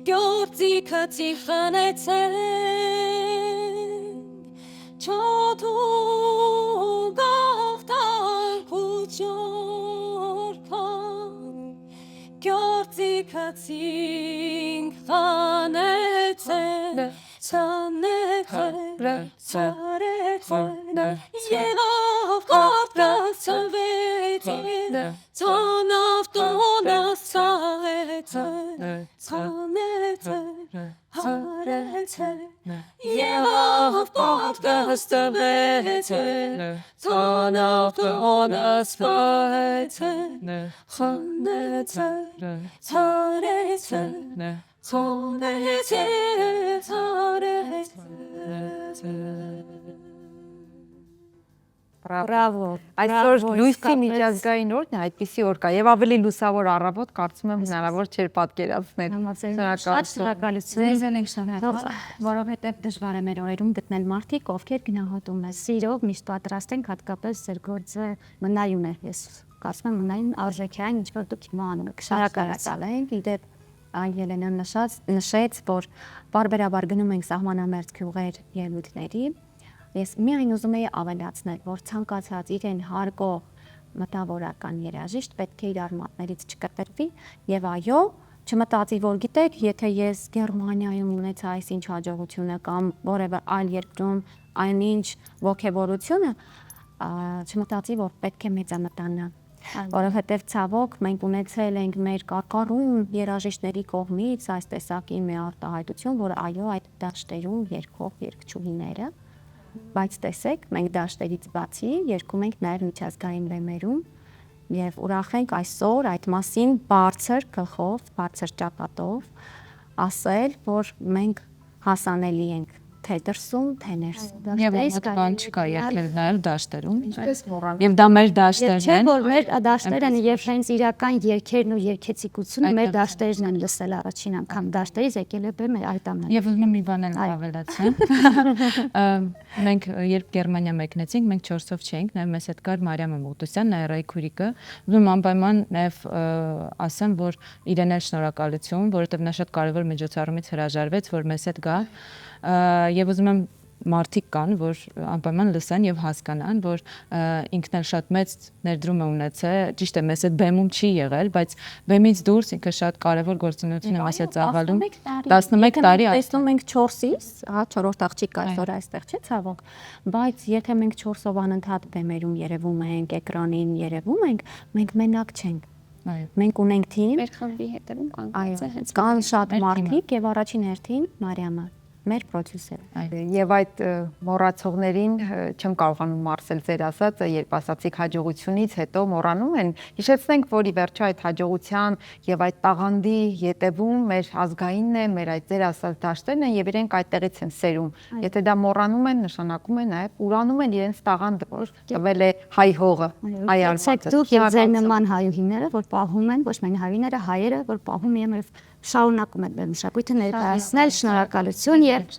Գյորձիքը ծիխանեցենք Չատոն կաղտանք ու ճորքան Գյորձիքը ծիխանեցենք Ցանեցել, ցարեցել, եղավ կարդաց ծվեցել, ցանավ տոնաս ցաղեցել, ցանեցել, հարեցել, եղավ կարդաց ծվեցել, ցանավ տոնաս ցաղեցել, խնեցել, ցարեցել, Բրավո։ Այսօր լույսի միջազգային օրն է, այդպիսի օր կա եւ ավելի լուսավոր առավոտ կարծում եմ հնարավոր չէր պատկերացնել։ Շատ շնորհակալություն։ Ձեզ ենք շնորհակալ, որովհետև դժվար է մեր օրերում գտնել մարդիկ, ովքեր գնահատում են։ Սիրով միշտ պատրաստ ենք հատկապես ձեր գործը մնայուն է։ Ես կարծում եմ մնայուն արժեքային ինչ որ դուք հիմա անում եք։ Շնորհակալ ենք, իդեպ Ելենան նշեց, որ բարբերաբար գնում ենք սահմանամերձ գյուղեր ելույթների։ Ես միայն ուզում եի ավելացնել, որ ցանկացած իրեն հարգող մտավորական երաժիշտ պետք է իր արմատներից չկտրվի եւ այո, չմտածի, որ գիտեք, եթե ես Գերմանիայում ունեցա այսինչ հաջողությունը կամ որևէ այլ երկրում այնինչ ողջավորությունը, չմտածի, որ պետք է մեծամտանա։ Որովհետև ցավոք մենք ունեցել ենք մեր կարկառուն երաժիշտների կողմից այս տեսակի մի արտահայտություն, որ այո, այդ դաշտերում երգող երգչուհիները, բայց տեսեք, մենք դաշտերից բացի երգում ենք նաև միջազգային բեմերում եւ ուրախ ենք այսօր այդ մասին բարձր գլխով, բարձր ճակատով ասել, որ մենք հասանելի ենք թե դրսում, թե ներսում։ Եվ այդ բան չկա եկել նայել դաշտերում։ Եվ դա մեր դաշտերն Չէ՞ են։ որ մեր դաշտերն են եւ հենց իրական երգերն ու երգեցիկությունը մեր դաշտերն են լսել առաջին անգամ դաշտերից եկել է բեմ այդ ամենը։ Եվ ուզում եմ մի բան էլ ավելացնեմ։ Մենք երբ Գերմանիա մեկնեցինք, մենք 4-ով չէինք, նաև մեզ հետ կար Մարիամը Մուտոսյան, Նայրայի քուրիկը։ Ուզում եմ անպայման նաև ասեմ, որ իրեն էլ շնորհակալություն, որովհետև նա շատ կարևոր միջոցառումից հրաժարվեց, որ մեզ հետ գա։ Եվ ուզում եմ մարդիկ կան, որ անպայման լսեն եւ հասկանան, որ ինքն էլ շատ մեծ ներդրում է ունեցել, ճիշտ է, մեզ այդ բեմում չի եղել, բայց բեմից դուրս ինքը շատ կարևոր գործունեություն է ասած աղալում 11 տարի տեսնում ենք 4-ից, հա, 4-րդ աղջիկը այսօր այստեղ չէ, ցավոք, բայց եթե մենք 4-ով անընդհատ բեմերում երևում ենք, էկրանին երևում ենք, մենք մենակ չենք։ Մենք ունենք թիմ, Մեր խմբի հետևում կան այո, կան շատ մարդիկ եւ առաջին հերթին Մարիամը մեր պրոդյուսերը։ Եվ այդ մոռացողներին չեմ կարողանում մարսել ձեր ասածը, երբ ասացիք հաջողությունից հետո մոռանում են։ Հիշեցնենք, որ ի վերջո այդ հաջողության եւ այդ տաղանդի յետևում մեր ազգայինն է, մեր այդ ձեր ասած դաշտերն են եւ իրենք այդտեղից են սերում։ Եթե դա մոռանում են, նշանակում է նաեւ ուրանում են իրենց տաղանդը, որ տվել է հայ հողը, հայ արմատը։ Դուք եւ ձեր նման հայուհիները, որ պահում են, ոչ միայն հայուհիները, հայերը, որ պահում են շարունակում են մեր մշակույթը ներկայացնել, շնորհակալություն եւ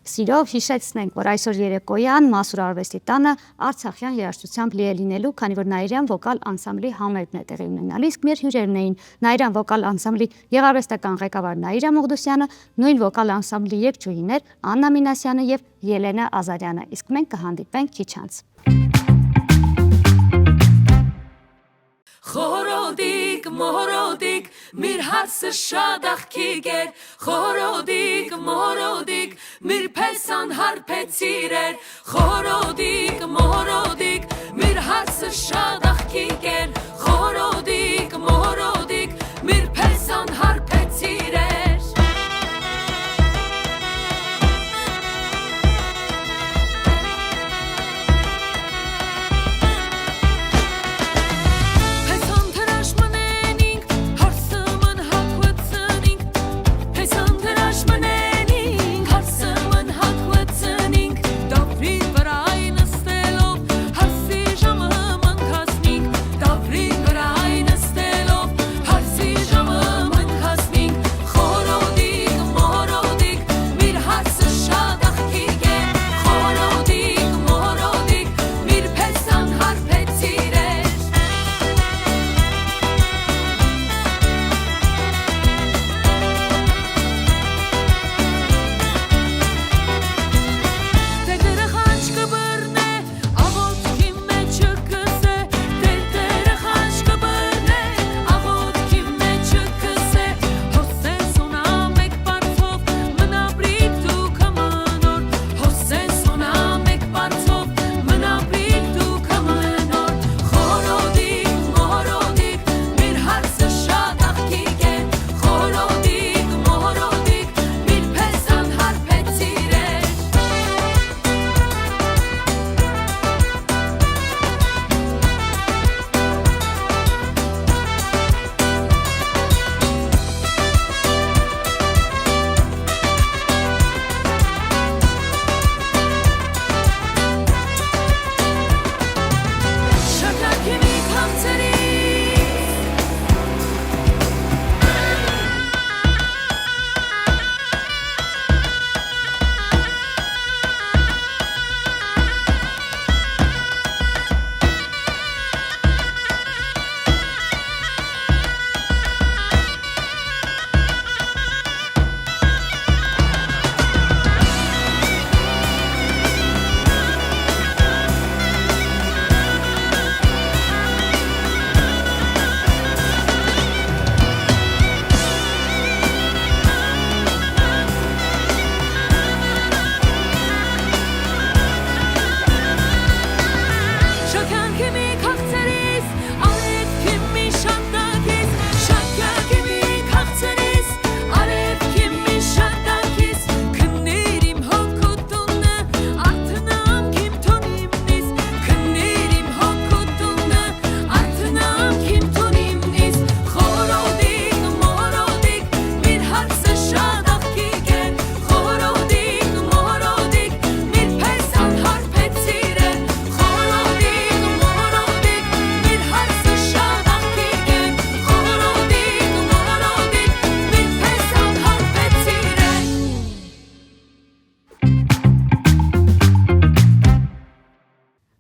սիրով հիշեցնենք, որ այսօր երեկոյան Մասուր արվեստի տանը Արցախյան երաժշտությամբ լի է լինելու, քանի որ Նաիրյան վոկալ անսամբլի համերգն է տեղի ունենալու։ Իսկ մեր հյուրերն էին Նաիրյան վոկալ անսամբլի գեղարվեստական ղեկավար Նաիրա Մողդոսյանը, նույն վոկալ անսամբլի երգչուհիներ Աննա Մինասյանը եւ Ելենա Ազարյանը։ Իսկ մենք կհանդիպենք քիչ անց։ Խորոդիկ, մորոդիկ, միր հարսը շատ աղքիկ էր, խորոդիկ, մորոդիկ, միր պեսան հարպեցիր էր, խորոդիկ, մորոդիկ, միր հարսը շատ աղքիկ էր, խորոդիկ, մորոդիկ, միր պեսան հարպեցիր էր։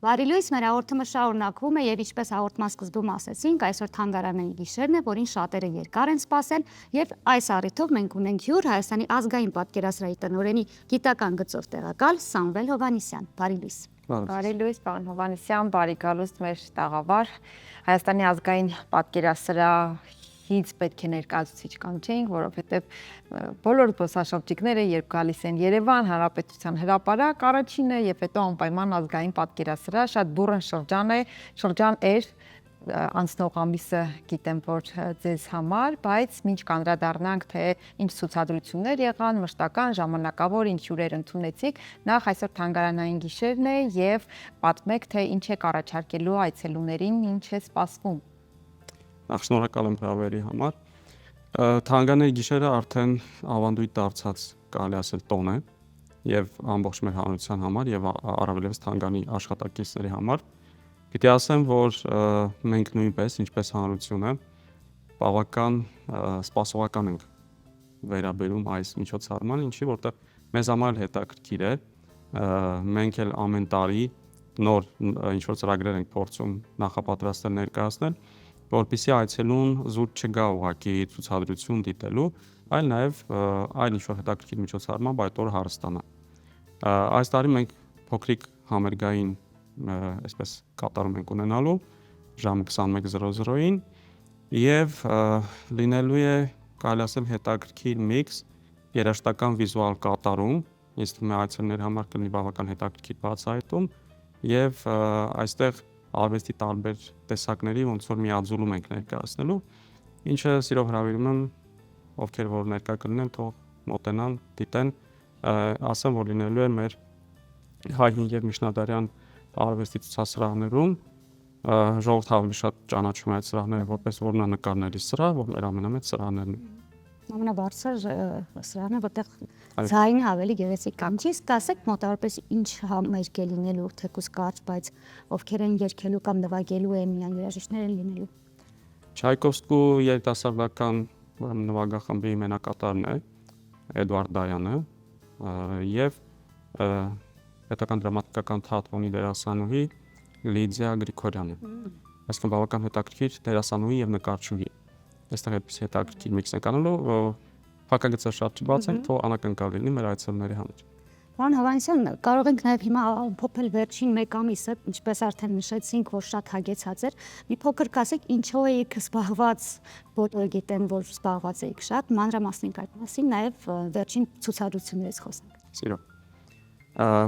Բարի լույս, մեր հաղորդումը շարունակվում է եւ ինչպես հաղորդման սկզբում ասեցինք, այսօր թանգարանային գիշերն է, որին շատերը երկար են սպասել եւ այս առիթով մենք ունենք հյուր Հայաստանի ազգային պատկերասրահի տնօրենի գիտական գծով տեղակալ Սամվել Հովհաննիսյան։ Բարի լույս։ Բարի լույս, պարոն Հովհաննիսյան, բարի գալուստ մեր տաղավար։ Հայաստանի ազգային պատկերասրահից պետք է ներկայացուցիչ կանչեինք, որովհետև բոլոր զբոսաշրջիկները, երբ գալիս են Երևան, Հանրապետության հրապարակ, առաջինը եւ հետո անպայման ազգային պատկերասրահ, շատ բուռն շրջան է, շրջան էր, անցնող ամիսը գիտեմ, որ ձեզ համար, բայց ինչ կանդրադառնանք, թե ինչ ցուցադրություններ եղան, մշտական, ժամանակավոր, ինչ հյուրեր ընդունեցիք, նախ այսօր թանգարանային գիշերն է եւ պատմեք, թե ինչ եք առաջարկելու այցելուներին, ինչ է սպասվում։ Նախ շնորհակալ եմ հրավերի համար։ Թանգարանային գիշերը արդեն ավանդույթ դարձած կարելի ասել տոն է եւ ամբողջ մեր հանրության համար եւ առավելևս թանգարանի աշխատակիցների համար։ Պիտի ասեմ, որ մենք նույնպես, ինչպես հանրությունը, բավական սպասողական ենք վերաբերում այս միջոցառմանը, ինչի որտեղ մեզ համար հետաքրքիր է։ Մենք էլ ամեն տարի նոր ինչ-որ ծրագրեր ենք փորձում նախապատրաստել ներկայացնել, որպեսզի այցելուն զուտ չգա ուղղակի ցուցադրություն դիտելու, այլ նաև այլ ինչ-որ հետաքրքիր միջոցառմամբ այդ օրը հարստանա։ Այս տարի մենք փոքրիկ համերգային այսպես կատարում ենք ունենալու ժամը 21:00-ին եւ լինելու է կարելի ասել հետաքրքիր միքս երաժշտական վիզուալ կատարում, իսկ մեր այցելուների համար կլինի բավական հետաքրքիր բացահայտում եւ այստեղ արվեստի տարբեր տեսակների ոնց որ միաձուլում ենք ներկայացնելու, ինչը սիրով հրավիրում եմ ովքեր որ ներկա կլինեն, թող մոտենան, դիտեն, ասեմ որ լինելու է մեր հայտնի եւ միջնադարյան արվեստի ցուցասրահներում ժողովուրդը ավելի շատ ճանաչում է այդ սրահները որպես որմնանկարների սրահ, որ մեր ամենամեծ սրահներն են։ Ամենաբարձր սրահն է, որտեղ ձայնը ավելի գեղեցիկ կամ չի, ասեք մոտավորապես ինչ համերգ է լինելու, թեկուզ կարճ, բայց ովքեր են երգելու կամ նվագելու են, միայն երաժիշտներ են լինելու։ Չայկովսկու երիտասարդական նվագախմբի մենակատարն է Էդվարդ Դայանը եւ պետական դրամատիկական թատրոնի դերասանուհի Լիդիա Գրիգորյանը։ Այսինքն բավական հետաքրքիր դերասանուհի եւ նկարչուհի։ Այստեղ այդպես հետաքրքիր միքս ենք անելու, փակագծը շատ չբացենք, թող անակնկալ լինի մեր այցելուների համար։ Պարոն Հովհաննիսյան, կարող ենք նաև հիմա ամփոփել վերջին 1 ամիսը, ինչպես արդեն նշեցինք, որ շատ հագեցած էր։ Մի փոքր կասեք, ինչով եք զբաղված, բոլորը գիտեն, որ զբաղված եք շատ, մանրամասնիկ այդ մասին, նաև վերջին ցուցադրություններից խոսենք։ Սիրո։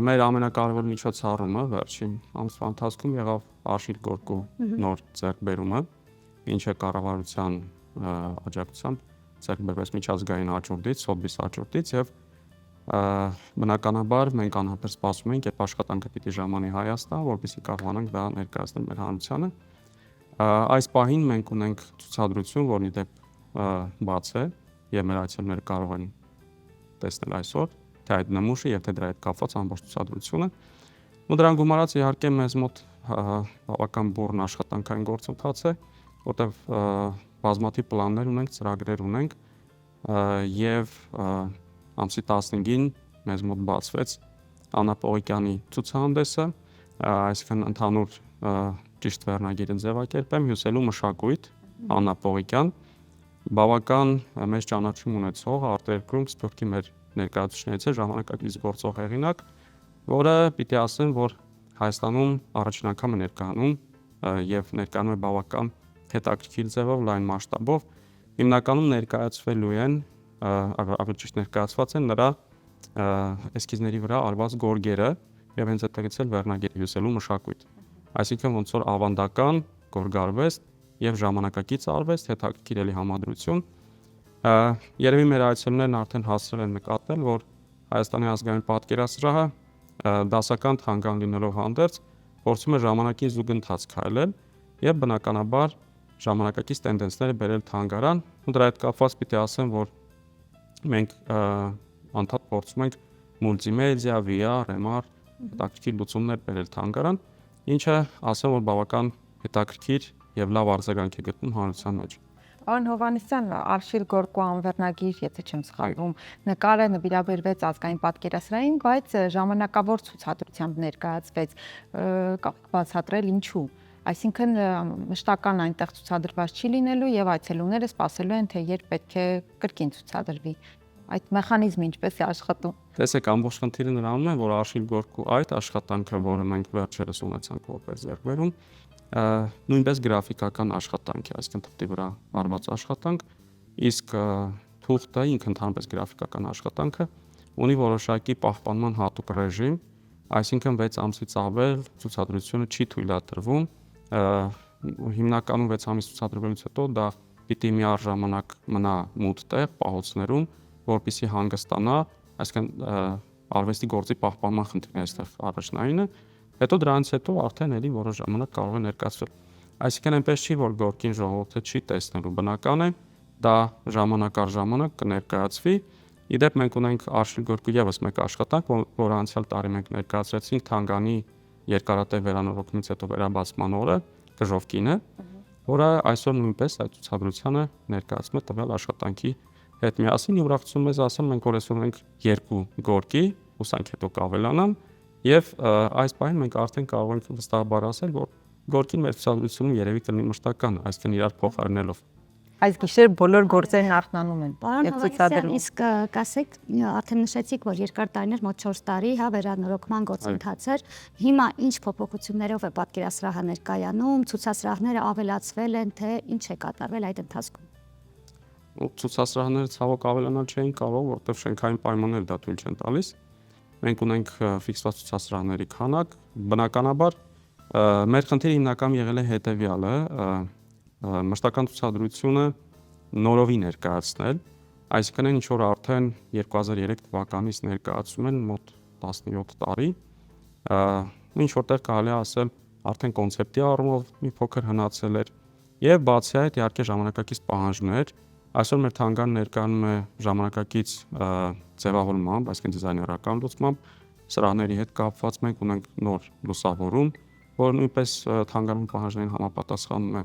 Մեր ամենակարևոր միջոցառումը վերջին ամսվա ընթացքում եղավ Աշիլ Գորկու նոր ձեռքբերումը, ինչը կառավարության աջակցությամբ ձեռքբերվեց միջազգային աճուրդից, Սոթբիս աճուրդից եւ բնականաբար մենք անհապեր սպասում ենք, երբ աշխատանքը պիտի ժամանի Հայաստան, որպեսզի կարողանանք դա ներկայացնել մեր հանրությանը։ Այս պահին մենք ունենք ցուցադրություն, որն ի դեպ բաց է եւ մեր այցելուները կարող են տեսնել այսօր, թե այդ նմուշը եւ թե դրա հետ կապված ամբողջ ցուցադրությունը։ Ու դրան գումարած իհարկե մեզ մոտ բավական բուրն աշխատանքային գործընթաց է, որտեղ բազմաթիվ պլաններ ունենք, ծրագրեր ունենք եւ ամսի 15-ին մեզ մոտ բացվեց Աննա Պողիկյանի ցուցահանդեսը, այսինքն ընդհանուր ճիշտ վերնագիրը ձևակերպեմ, հյուսելու մշակույթ Աննա Պողիկյան, բավական մեծ ճանաչում ունեցող արտերկրում Սփյուռքի մեր ներկայացուցիչներից է ժամանակակից գործող հեղինակ, որը պիտի ասեմ, որ Հայաստանում առաջին անգամ է ներկայանում եւ ներկայանում է բավական հետաքրքիր ձևով, լայն մասշտաբով, հիմնականում ներկայացվելու են ավելի ճիշտ ներկայացված են նրա էսքիզների վրա արված գորգերը եւ հենց այդտեղից էլ վերնագիրը հյուսելու մշակույթ։ Այսինքն ոնց որ ավանդական գորգարվեստ եւ ժամանակակից արվեստ հետաքրքիր էլի համադրություն։ Երևի մեր այցելուներն արդեն հասցրել են նկատել, որ Հայաստանի ազգային պատկերասրահը դասական թանգարան լինելով հանդերձ փորձում է ժամանակի զուգընթաց քայլել եւ բնականաբար ժամանակակից տենդենսները բերել թանգարան, ու դրա հետ կապված պիտի ասեմ, որ մենք անդադ փորձում ենք մուլտիմեդիա, VR, MR հետաքրքիր լուծումներ բերել թանգարան, ինչը ասեմ, որ բավական հետաքրքիր եւ լավ արձագանք է գտնում հանրության մեջ։ Պարոն Հովհաննիսյան, Աշիլ Գորկու անվերնագիր, եթե չեմ սխալվում, նկարը նվիրաբերվեց ազգային պատկերասրահին, բայց ժամանակավոր ցուցադրությամբ ներկայացվեց, բացատրել ինչու։ Այսինքն մշտական այնտեղ ցուցադրված չի լինելու եւ այցելուները սպասելու են, թե երբ պետք է կրկին ցուցադրվի։ Այդ մեխանիզմը ինչպես է աշխատում։ Տեսեք, ամբողջ խնդիրը նրանում է, որ Աշիլ Գորկու այդ աշխատանքը, որը մենք վերջերս ունեցանք որպես ձեռքբերում, նույնպես գրաֆիկական աշխատանք է, այսինքն թղթի վրա արված աշխատանք, իսկ թուղթը ինքը ընդհանրապես գրաֆիկական աշխատանքը ունի որոշակի պահպանման հատուկ ռեժիմ, այսինքն 6 ամսից ավել ցուցադրությունը չի թույլատրվում հիմնականում 6 ամիս ցուցադրվելուց հետո դա պիտի միառժամանակ մնա մութ տեղ, պահոցներում, որպեսզի հանգստանա, այսինքն արվեստի գործի պահպանման խնդիրն է այստեղ առաջնայինը, հետո դրանից հետո արդեն էլի որոշ ժամանակ կարող է ներկայացվել։ Այսինքն այնպես չի, որ Գորկին ժողովուրդը չի տեսնելու, բնական է, դա ժամանակ առ ժամանակ կներկայացվի։ Իդեպ մենք ունենք Արշիլ Գորկու եւս մեկ աշխատանք, որ անցյալ տարի մենք ներկայացրեցինք Թանգանի երկարատև վերանորոգումից հետո վերաբացման օրը, Կժովկինը, որը այսօր նույնպես այդ ցուցադրությանը ներկայացնում է տվյալ աշխատանքի հետ միասին։ Ուրախություն մեզ ասել, մենք որ այսօր ունենք 2 Գորկի, հուսանք հետո կավելանան, եւ այս պահին մենք արդեն կարող ենք վստահաբար ասել, որ Գորկին մեր ցուցադրությունում երևի կլինի մշտական, այսինքն իրար փոխարինելով։ Այս գիշեր բոլոր գործերն արթնանում են Պարոն եւ Հովհաննիսյան, ցուցադրվում։ իսկ կասեք, արդեն նշեցիք, որ երկար տարիներ, մոտ 4 տարի, հա, վերանորոգման գործընթաց էր։ Հիմա ինչ փոփոխություններով է պատկերասրահը ներկայանում, ցուցասրահները ավելացվել են, թե ինչ է կատարվել այդ ընթացքում։ Ցուցասրահները ցավոք ավելանալ չէին կարող, որովհետև շենքային պայմանները դա թույլ չեն տալիս։ Մենք ունենք ֆիքսված ցուցասրահների քանակ, բնականաբար մեր խնդիրը հիմնական եղել է հետևյալը, մշտական ցուցադրությունը նորովի ներկայացնել, այսինքն ինչ որ արդեն 2003 թվականից ներկայացում են մոտ 17 տարի, ինչ որտեղ կարելի է ասել արդեն կոնցեպտի առումով մի փոքր հնացել էր եւ բացի այդ իհարկե ժամանակակից պահանջներ, այսօր մեր թանգարանը ներկայանում է ժամանակակից ձևավորմամբ, այսինքն դիզայներական լուծմամբ, սրահների հետ կապված մենք ունենք նոր լուսավորում, որ նույնպես թանգարանում պահանջներին համապատասխանում է։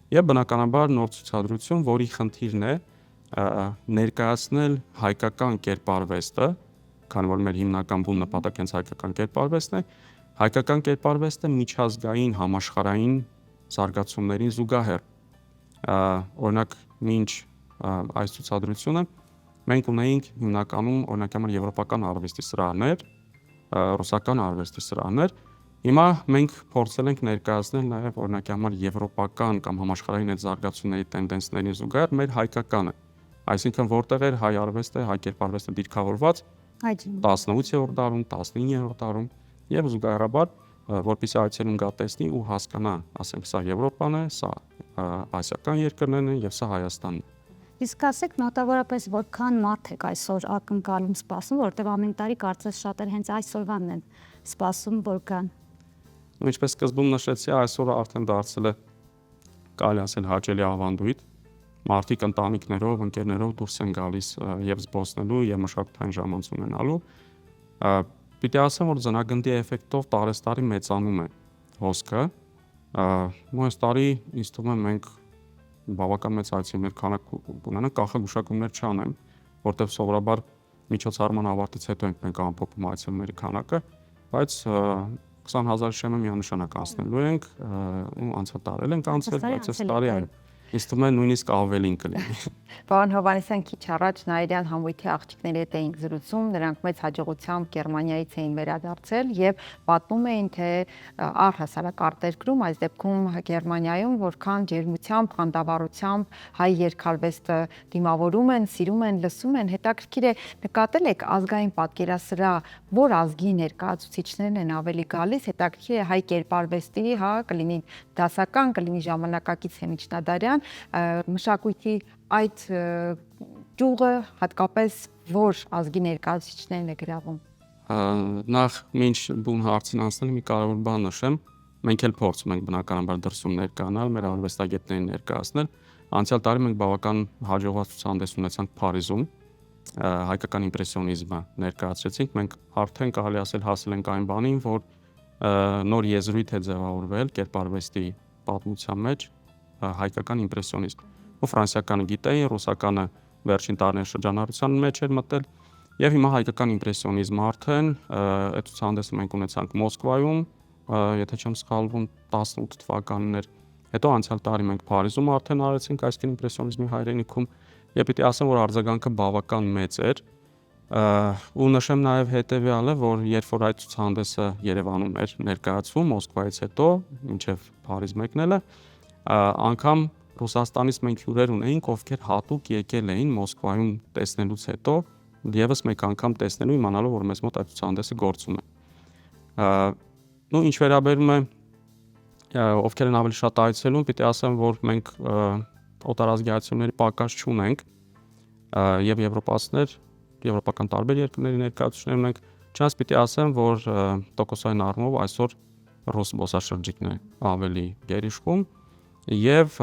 Եվ բնականաբար նոր ցուցադրություն, որի խնդիրն է ներկայացնել հայկական կերպարվեստը, քանի որ մեր հիմնական բուն նպատակը հենց հայկական կերպարվեստն է, հայկական կերպարվեստը միջազգային համաշխարհային զարգացումներին զուգահեռ։ Օրինակ, մինչ այս ցուցադրությունը մենք ունեինք հիմնականում օրինակ համար եվրոպական արվեստի սրահներ, ռուսական արվեստի սրահներ։ Հիմա մենք փորձել ենք ներկայացնել նաև օրինակ համար եվրոպական կամ համաշխարհային այդ զարգացումների տենդենսներին զուգահեռ մեր հայկականը, այսինքն որտեղ էր հայ արվեստը, հայ կերպարվեստը դիրքավորված 18-րդ դարում, 19-րդ դարում եւ զուգահեռաբար, որպեսզի այցելուն գա տեսնի ու հասկանա, ասենք սա Եվրոպան է, սա ասիական երկրներն են եւ սա Հայաստանն է։ Իսկ ասեք մոտավորապես որքան մարդ եք այսօր ակնկալում սպասում, որովհետև ամեն տարի կարծես շատեր հենց այսօրվանն են սպասում որքան։ Ինչպես սկզբում նշեցի, այսօրը արդեն դարձել է կարելի ասել հաճելի ավանդույթ։ Մարդիկ ընտանիքներով, ընկերներով դուրս են գալիս եւ զբոսնելու եւ մշակութային ժամանց ունենալու։ Պիտի ասեմ, որ ձնագնդի էֆեկտով տարեստարի մեծանում է հոսքը։ Այս տարի ինձ թվում է մենք բավական մեծ այցելուներ քանակ ունենանք, կանխագուշակումներ չանեմ, որտեղ սովորաբար միջոցառման ավարտից հետո ենք ամփոփում այցելուների քանակը, բայց 20,000 շեմը միանշանակ անցնելու ենք ու անցյալ տարել ենք անցել, բայց այս տարի այլ ինձ թվում է նույնիսկ ավելին կլինի։ Պարոն Հովհաննիսյան, քիչ առաջ Նայիրյան համույթի աղջիկների հետ էինք զրուցում, նրանք մեծ հաջողությամբ Գերմանիայից էին վերադարձել եւ պատմում էին, թե առհասարակ արտերկրում, այս դեպքում Գերմանիայում, որքան ջերմությամբ, խանդավառությամբ հայ երկարվեստը դիմավորում են, սիրում են, լսում են, հետաքրքիր է նկատել եք ազգային պատկերասրահ, որ ազգի ներկայացուցիչներն են ավելի գալիս, հետաքրքիր է հայ կերպարվեստի, հա, կլինի դասական, կլինի ժամանակակից միջնադարյան մշակույթի այդ ճյուղը հատկապես որ ազգի ներկայացուցիչներն է գրավում։ Նախ մինչ բուն հարցին անցնել մի կարևոր բան նշեմ, մենք էլ փորձում ենք բնականաբար դրսում ներկայանալ, մեր արվեստագետներին ներկայացնել։ Անցյալ տարի մենք բավական հաջողված ցուցահանդես ունեցանք Փարիզում, հայկական իմպրեսիոնիզմը ներկայացրեցինք, մենք արդեն կարելի ասել հասել ենք այն բանին, որ նոր եզրույթ է ձևավորվել կերպարվեստի պատմության մեջ հայկական իմպրեսիոնիզմ։ Ու ֆրանսիականը գիտեի, ռուսականը վերջին տարիների շրջանառության մեջ էր մտել, եւ հիմա հայկական իմպրեսիոնիզմը արդեն այդ ցուցահանդեսը մենք ունեցանք Մոսկվայում, եթե չեմ սխալվում 18 թվականներ, հետո անցյալ տարի մենք Փարիզում արդեն արեցինք այսքան իմպրեսիոնիզմի հայրենիքում, եւ պիտի ասեմ, որ արձագանքը բավական մեծ էր, ու նշեմ նաեւ հետեւյալը, որ երբ որ այդ ցուցահանդեսը Երևանում էր ներկայացվում Մոսկվայից հետո, մինչեւ Փարիզ մեկնելը, անգամ Ռուսաստանից մենք հյուրեր ունեինք, ովքեր հատուկ եկել էին Մոսկվայում տեսնելուց հետո եւս մեկ անգամ տեսնելու իմանալով, որ մեզ մոտ այդ ցուցահանդեսը գործում է։ Ինչ վերաբերում է ովքեր են ավելի շատ այցելում, պիտի ասեմ, որ մենք օտարազգայացումների պակաս չունենք եւ եվրոպական տարբեր երկրների ներկայացուցիչներ ունենք, չնայած պիտի ասեմ, որ տոկոսային առումով այսօր ռուս զբոսաշրջիկն է ավելի գերիշխում եւ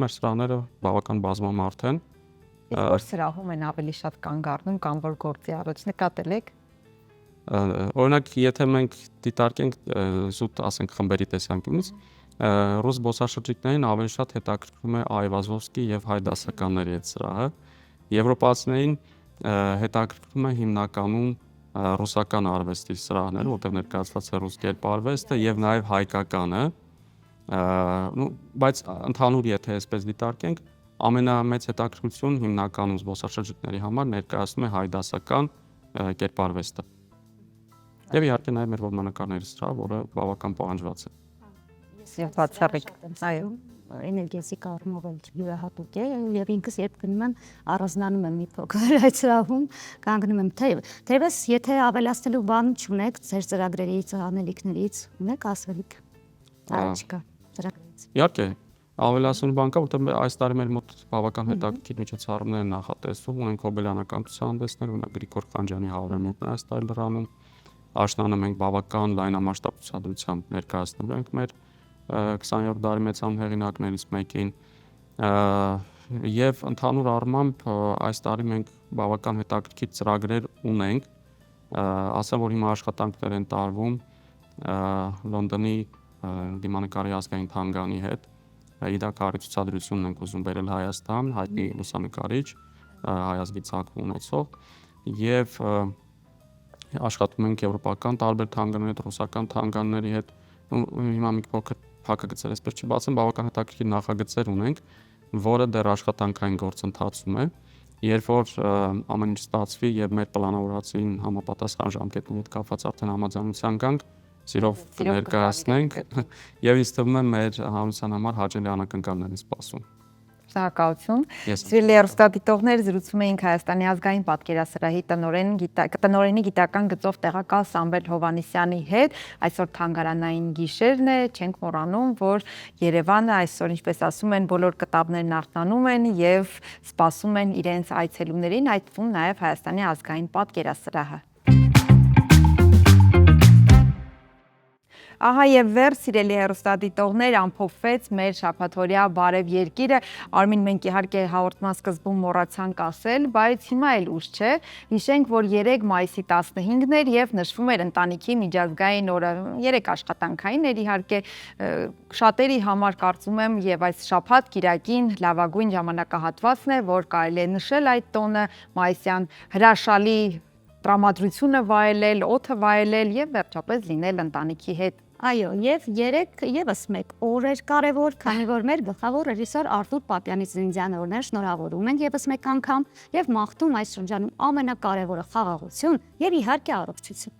մեր սրահները բավական բազմամարդ են։ Որ սրահում են ավելի շատ կանգ առնում կամ որ գործի առաջ նկատել եք։ Օրինակ, եթե մենք դիտարկենք զուտ ասենք խմբերի տեսանկյունից, ռուս զբոսաշրջիկներին ավելի շատ հետաքրքրում է Այվազովսկի եւ հայ դասականների այդ սրահը։ Եվրոպացիներին հետաքրքրում է հիմնականում ռուսական արվեստի սրահները, որտեղ ներկայացված է ռուս կերպարվեստը եւ նաեւ հայկականը, բայց ընդհանուր եթե այսպես դիտարկենք, ամենամեծ հետաքրքրություն հիմնականում զբոսաշրջիկների համար ներկայացնում է հայ դասական կերպարվեստը։ Եվ իհարկե նաև մեր որմնանկարների սրահը, որը բավական պահանջված է։ Եվ բացառիկ, այո, էներգետիկ առումով էլ յուրահատուկ է եւ ինքս երբ գնում եմ առանձնանում եմ մի փոքր այդ սրահում, կանգնում եմ թերևս եթե ավելացնելու բան չունեք ձեր ծրագրերից, անելիքներից, ունեք ասելիք առաջիկա ծրագրերից։ Իհարկե, ավելացնելու բան կա, որտեղ այս տարի մեր մոտ բավական հետաքրքիր միջոցառումներ են նախատեսվում, ունենք հոբելյանական ցուցահանդեսներ, ունենք Գրիգոր Խանջյանի 100-ամյակն այս տարի լրանում, աշնանը մենք բավական լայնամասշտաբ ցուցադրությամբ ներկայացնելու ենք մեր 20-րդ դարի մեծան հեղինակներից մեկին եւ ընդհանուր առմամբ այս տարի մենք բավական հետաքրքիր ծրագրեր ունենք, ասեմ որ հիմա աշխատանքներ են տարվում Լոնդոնի դիմանկարի ազգային թանգարանի հետ, իդակարի ցուցադրությունն ենք ուզում բերել Հայաստան, հայտնի լուսանկարիչ, հայազգի ցանկում ունեցող եւ աշխատում ենք եվրոպական տարբեր թանգարանների հետ, ռուսական թանգարանների հետ, հիմա մի փոքր փակագծեր այսպես չբացեմ, բավական հետաքրքիր նախագծեր ունենք, որը դեռ աշխատանքային գործընթացում է, երբ որ ամեն ինչ ստացվի եւ մեր պլանավորածին համապատասխան ժամկետների հետ կապված արդեն համաձայնության գանք, սիրով ներկայացնենք եւ ինձ թվում է մեր հանրության համար հաճելի անակնկալներ են սպասում։ Շնորհակալություն։ Սիրելի հեռուստադիտողներ, զրուցում էինք Հայաստանի ազգային պատկերասրահի տնօրենի գիտական գծով տեղակալ Սամվել Հովհաննիսյանի հետ։ Այսօր թանգարանային գիշերն է, չենք մոռանում, որ Երևանը այսօր, ինչպես ասում են, բոլոր կտավներն արթնանում են եւ սպասում են իրենց այցելուներին, այդ թվում նաեւ Հայաստանի ազգային պատկերասրահը։ Ահա եւ վեր, սիրելի հեռուստադիտողներ, ամփոփվեց մեր շաբաթօրյա Բարև երկիրը։ Արմին, մենք իհարկե հաղորդման սկզբում մոռացանք ասել, բայց հիմա էլ ուշ չէ։ Հիշենք, որ 3 մայիսի 15-ն էր եւ նշվում էր ընտանիքի միջազգային օրը, 3 աշխատանքային էր իհարկե, շատերի համար կարծում եմ եւ այս շաբաթ կիրակին լավագույն ժամանակահատվածն է, որ կարելի է նշել այդ տոնը, մայիսյան հրաշալի տրամադրությունը վայելել, օդը վայելել եւ վերջապես լինել ընտանիքի հետ։ Այո, եւ 3 եւս մեկ օր էր կարեւոր, քանի որ մեր գլխավոր ռեժիսոր Արտուր Պապյանի ծննդյան օրն էր, շնորհավորում ենք եւս մեկ անգամ եւ մաղթում այս շրջանում ամենակարևորը խաղաղություն եւ իհարկե առողջություն։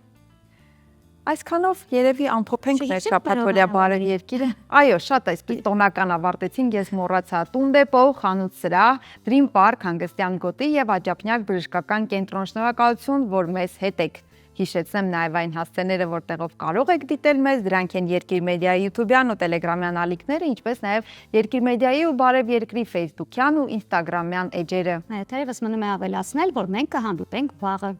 Այսքանով երևի ամփոփենք մեր շաբաթօրյա Բարև երկիրը։ Այո, շատ այսպես տոնական ավարտեցինք, ես մոռացա Տուն դեպո, խանութ սրահ, Dream Park, հանգստյան գոտի եւ Աջափնյակ բժշկական կենտրոն։ Շնորհակալություն, որ մեզ հետ եք։ Հիշեցնեմ նաև այն հասցեները, որտեղով կարող եք դիտել մեզ, դրանք են Երկիր մեդիայի YouTube-յան ու Telegram-յան ալիքները, ինչպես նաև Երկիր մեդիայի ու Բարև երկրի Facebook-յան ու Instagram-յան էջերը։ Թերևս մնում է ավելացնել, որ մենք կհանդիպենք վաղը։